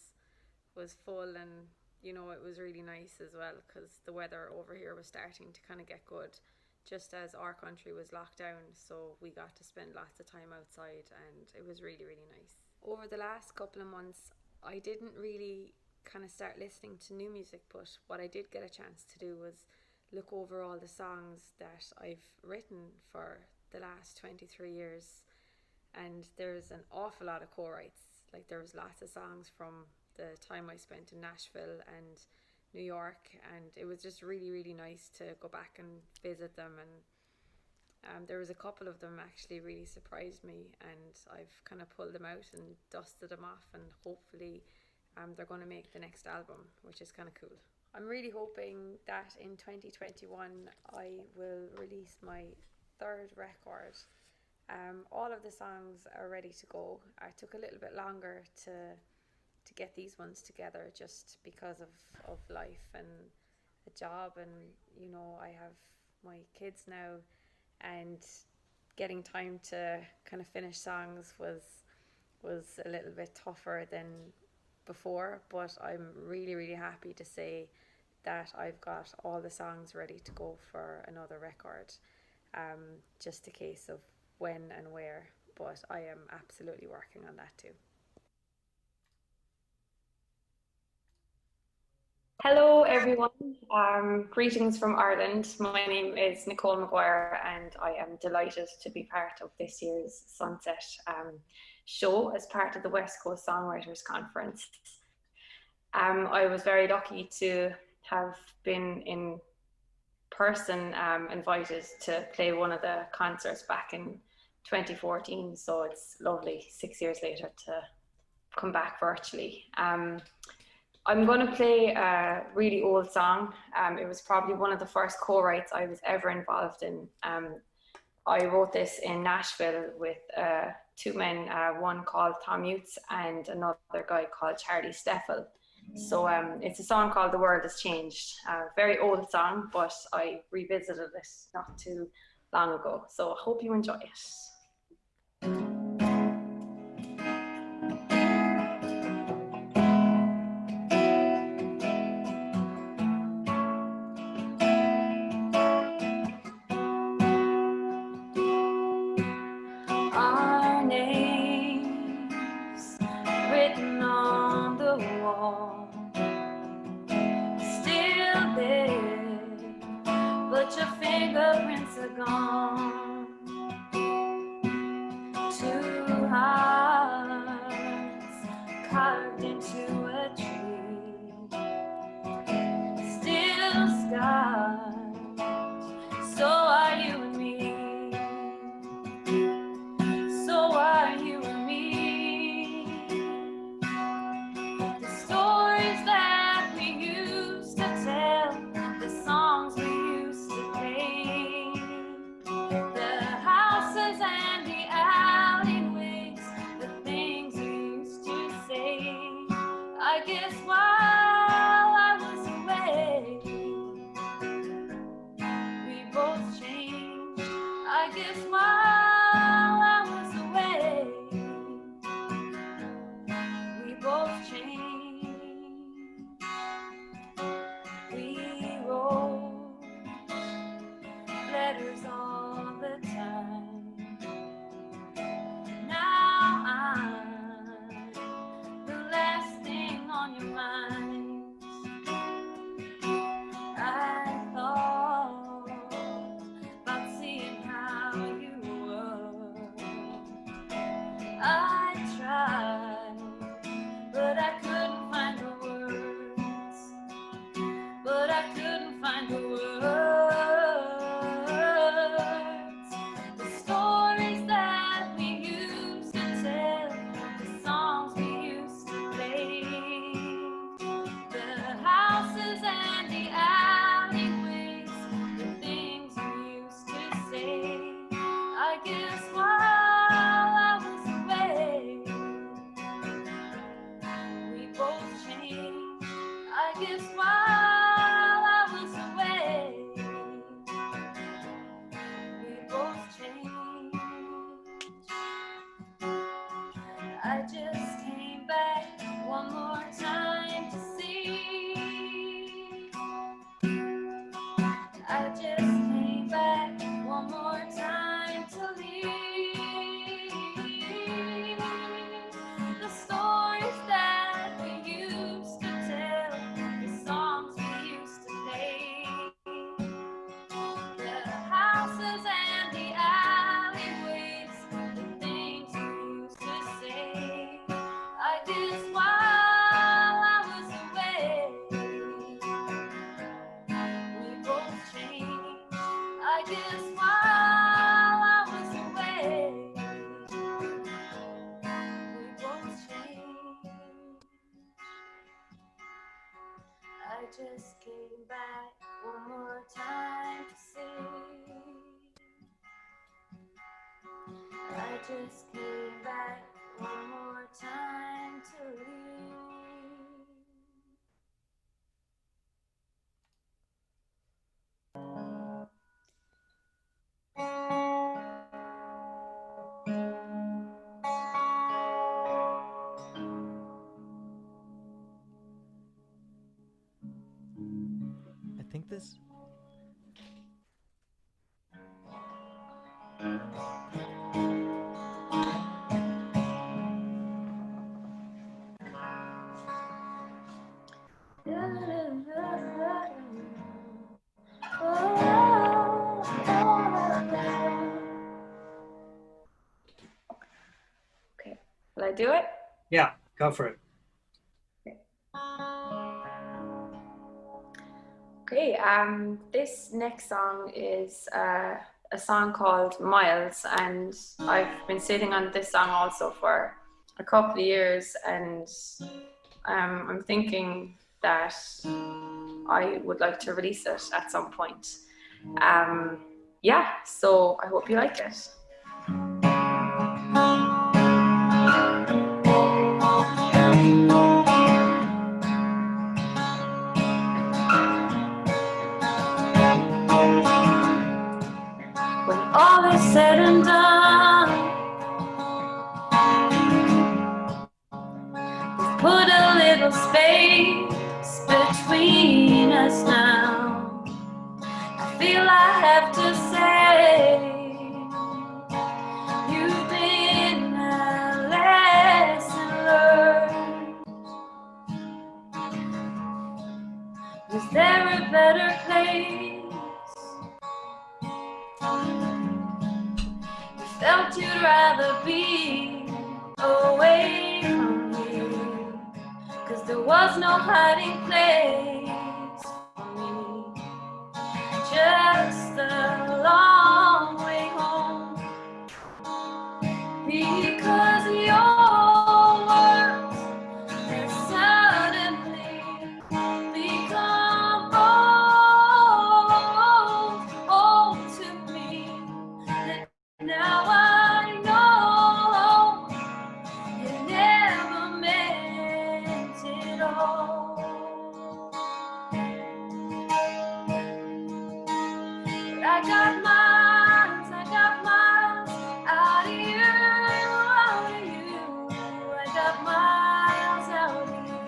full, and you know, it was really nice as well because the weather over here was starting to kind of get good just as our country was locked down, so we got to spend lots of time outside, and it was really, really nice. Over the last couple of months, I didn't really kind of start listening to new music, but what I did get a chance to do was look over all the songs that I've written for the last 23 years, and there's an awful lot of co-writes. Like, there was lots of songs from the time I spent in Nashville and New York, and it was just really, really nice to go back and visit them, and there was a couple of them actually really surprised me, and I've kind of pulled them out and dusted them off, and hopefully they're going to make the next album, which is kind of cool. I'm really hoping that in 2021 I will release my third record. All of the songs are ready to go. I took a little bit longer to get these ones together just because of life and a job, and you know, I have my kids now, and getting time to kind of finish songs was a little bit tougher than before, but I'm really, really happy to say that I've got all the songs ready to go for another record. Just a case of when and where, but I am absolutely working on that too. Hello everyone, greetings from Ireland. My name is Nicole Maguire, and I am delighted to be part of this year's Sunset show as part of the West Coast Songwriters Conference. I was very lucky to have been in person invited to play one of the concerts back in 2014, so it's lovely 6 years later to come back virtually. I'm going to play a really old song. It was probably one of the first co-writes I was ever involved in. I wrote this in Nashville with two men, one called Tom Utz and another guy called Charlie Steffel. So it's a song called The World Has Changed. A very old song, but I revisited it not too long ago. So I hope you enjoy it. Our names written on the wall, still there, but your fingerprints are gone. find the words. The stories that we used to tell, the songs we used to play, the houses and the alleyways, the things we used to say. I guess while I was away, we both changed. I guess while I was away, we both changed. I just came back one more time to see. I just came back one more time to leave. The stories that we used to tell, the songs we used to play, the houses and the alleyways, the things we used to say. I guess while I was away, we both changed. I guess while I was away, we both changed. I just came back one more time to see. I just came back one more time to leave. I think this. Okay, will I do it? Yeah, go for it. Okay, this next song is a song called Miles, and I've been sitting on this song also for a couple of years, and I'm thinking that I would like to release it at some point. Yeah, so I hope you like it. When all is said and done, we've put a little space between us now. I feel I have to say, you've been a lesson learned. Was there a better place? Felt you'd rather be away from here, 'cause there was no hiding place for me, just a long way home, because your words have suddenly become old to me. Now I know you never meant it all. But I got miles out of you, out of you. I got miles out of you.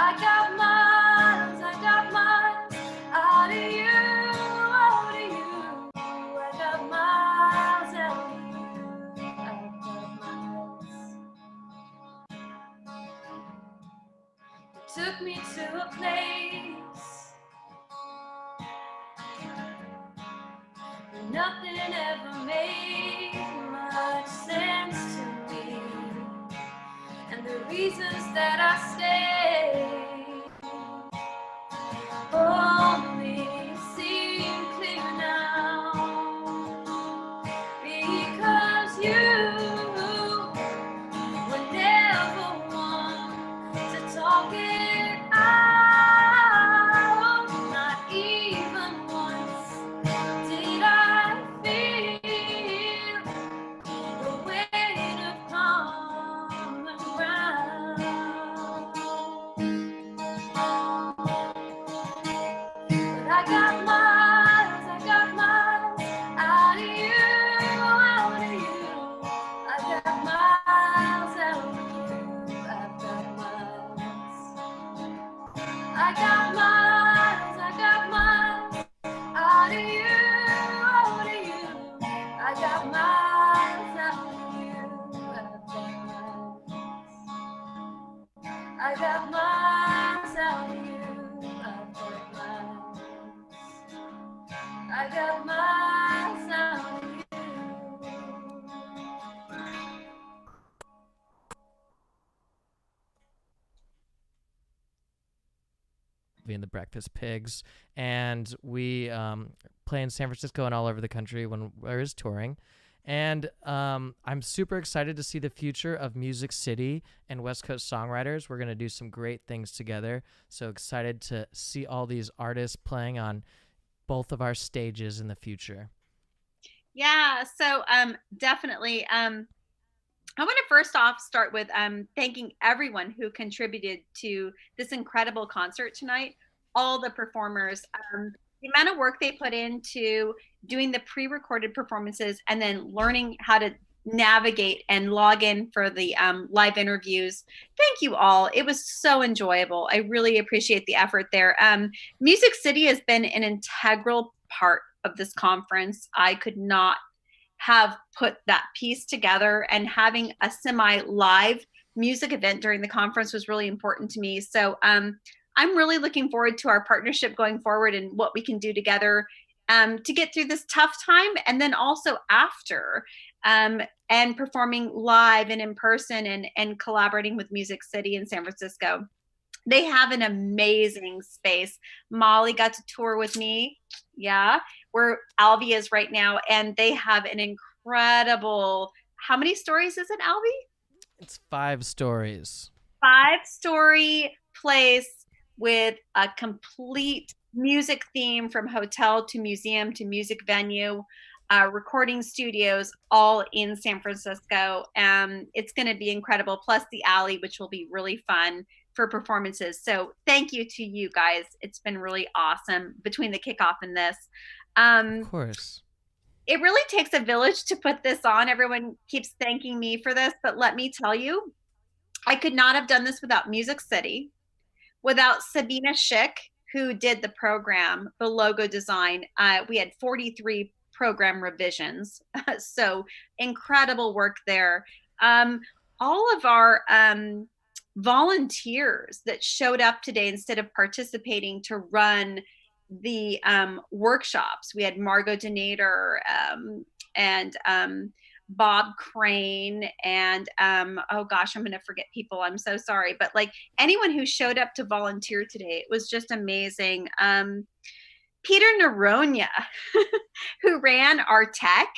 I've got miles. I got miles out of you. Took me to a place where nothing ever made much sense to me, and the reasons that I stayed got miles, I got miles out of you, out of you. I got miles out of you, I've got miles. I got miles out of you, I've got miles. I got miles out of you. And the Breakfast Pigs, and we play in San Francisco and all over the country when there is touring. And I'm super excited to see the future of Music City and West Coast Songwriters. We're going to do some great things together. So excited to see all these artists playing on both of our stages in the future. Yeah, so definitely. I want to first off start with thanking everyone who contributed to this incredible concert tonight, all the performers, the amount of work they put into doing the pre-recorded performances and then learning how to navigate and log in for the live interviews. Thank you all. It was so enjoyable. I really appreciate the effort there. Music City has been an integral part of this conference. I could not have put that piece together, and having a semi-live music event during the conference was really important to me. So I'm really looking forward to our partnership going forward and what we can do together to get through this tough time, and then also after, and performing live and in person and collaborating with Music City in San Francisco. They have an amazing space. Molly got to tour with me. Yeah, where Albie is right now. And they have an incredible, how many stories is it, Albie? It's 5 stories. 5-story place with a complete music theme from hotel to museum to music venue, recording studios, all in San Francisco. It's going to be incredible. Plus the alley, which will be really fun for performances. So thank you to you guys. It's been really awesome between the kickoff and this. Of course. It really takes a village to put this on. Everyone keeps thanking me for this, but let me tell you, I could not have done this without Music City, without Sabina Schick, who did the program, the logo design. We had 43 program revisions. So incredible work there. All of our volunteers that showed up today instead of participating to run the workshops. We had Margot Denader and Bob Crane and oh gosh, I'm going to forget people. I'm so sorry. But like anyone who showed up to volunteer today, it was just amazing. Peter Naronia, who ran our tech,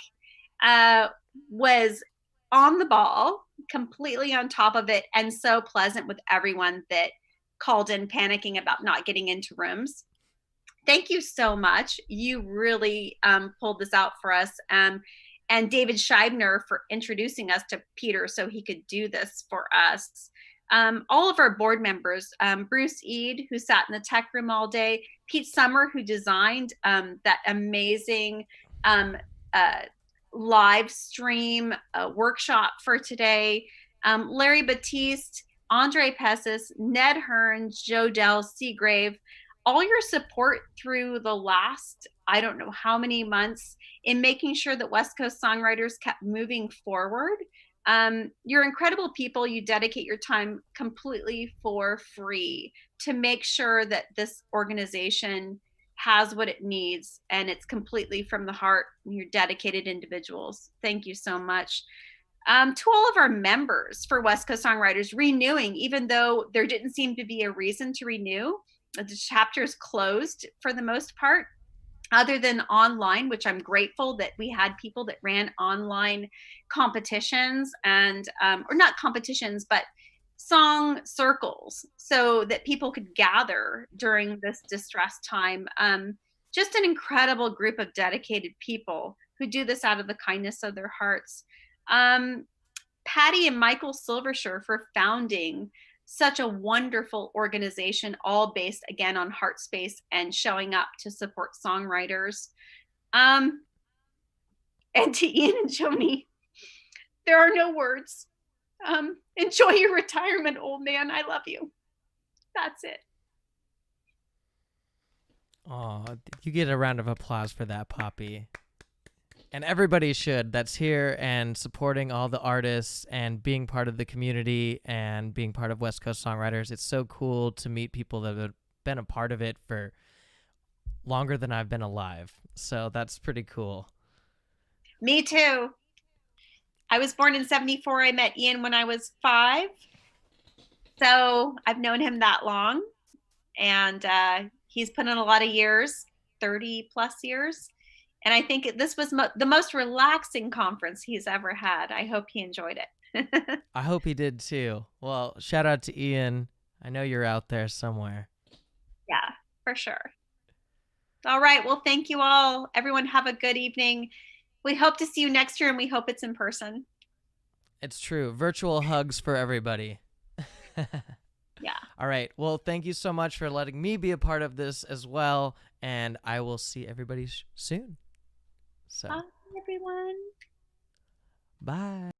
was on the ball, completely on top of it, and so pleasant with everyone that called in panicking about not getting into rooms. Thank you so much. You really pulled this out for us. And David Scheibner for introducing us to Peter so he could do this for us. All of our board members, Bruce Eade, who sat in the tech room all day, Pete Summer, who designed that amazing live stream workshop for today, Larry Batiste, Andre Pessis, Ned Hearns, Joe Dell, Seagrave, all your support through the last, I don't know how many months, in making sure that West Coast Songwriters kept moving forward. You're incredible people. You dedicate your time completely for free to make sure that this organization has what it needs, and it's completely from the heart. You're dedicated individuals. Thank you so much. To all of our members for West Coast Songwriters renewing, even though there didn't seem to be a reason to renew. The chapter's closed for the most part, other than online, which I'm grateful that we had people that ran online competitions and, or not competitions, but song circles so that people could gather during this distressed time. Just an incredible group of dedicated people who do this out of the kindness of their hearts. Patty and Michael Silversher for founding such a wonderful organization, all based again on heart space and showing up to support songwriters. And to Ian and Joni, there are no words. Enjoy your retirement, old man. I love you. That's it. Oh, you get a round of applause for that, Poppy. And everybody should that's here and supporting all the artists and being part of the community and being part of West Coast Songwriters. It's so cool to meet people that have been a part of it for longer than I've been alive. So that's pretty cool. Me too. I was born in 74. I met Ian when I was 5. So I've known him that long. And he's put in a lot of years, 30 plus years. And I think this was the most relaxing conference he's ever had. I hope he enjoyed it. I hope he did too. Well, shout out to Ian. I know you're out there somewhere. Yeah, for sure. All right. Well, thank you all. Everyone have a good evening. We hope to see you next year, and we hope it's in person. It's true. Virtual hugs for everybody. Yeah. All right. Well, thank you so much for letting me be a part of this as well. And I will see everybody soon. So. Bye, everyone. Bye.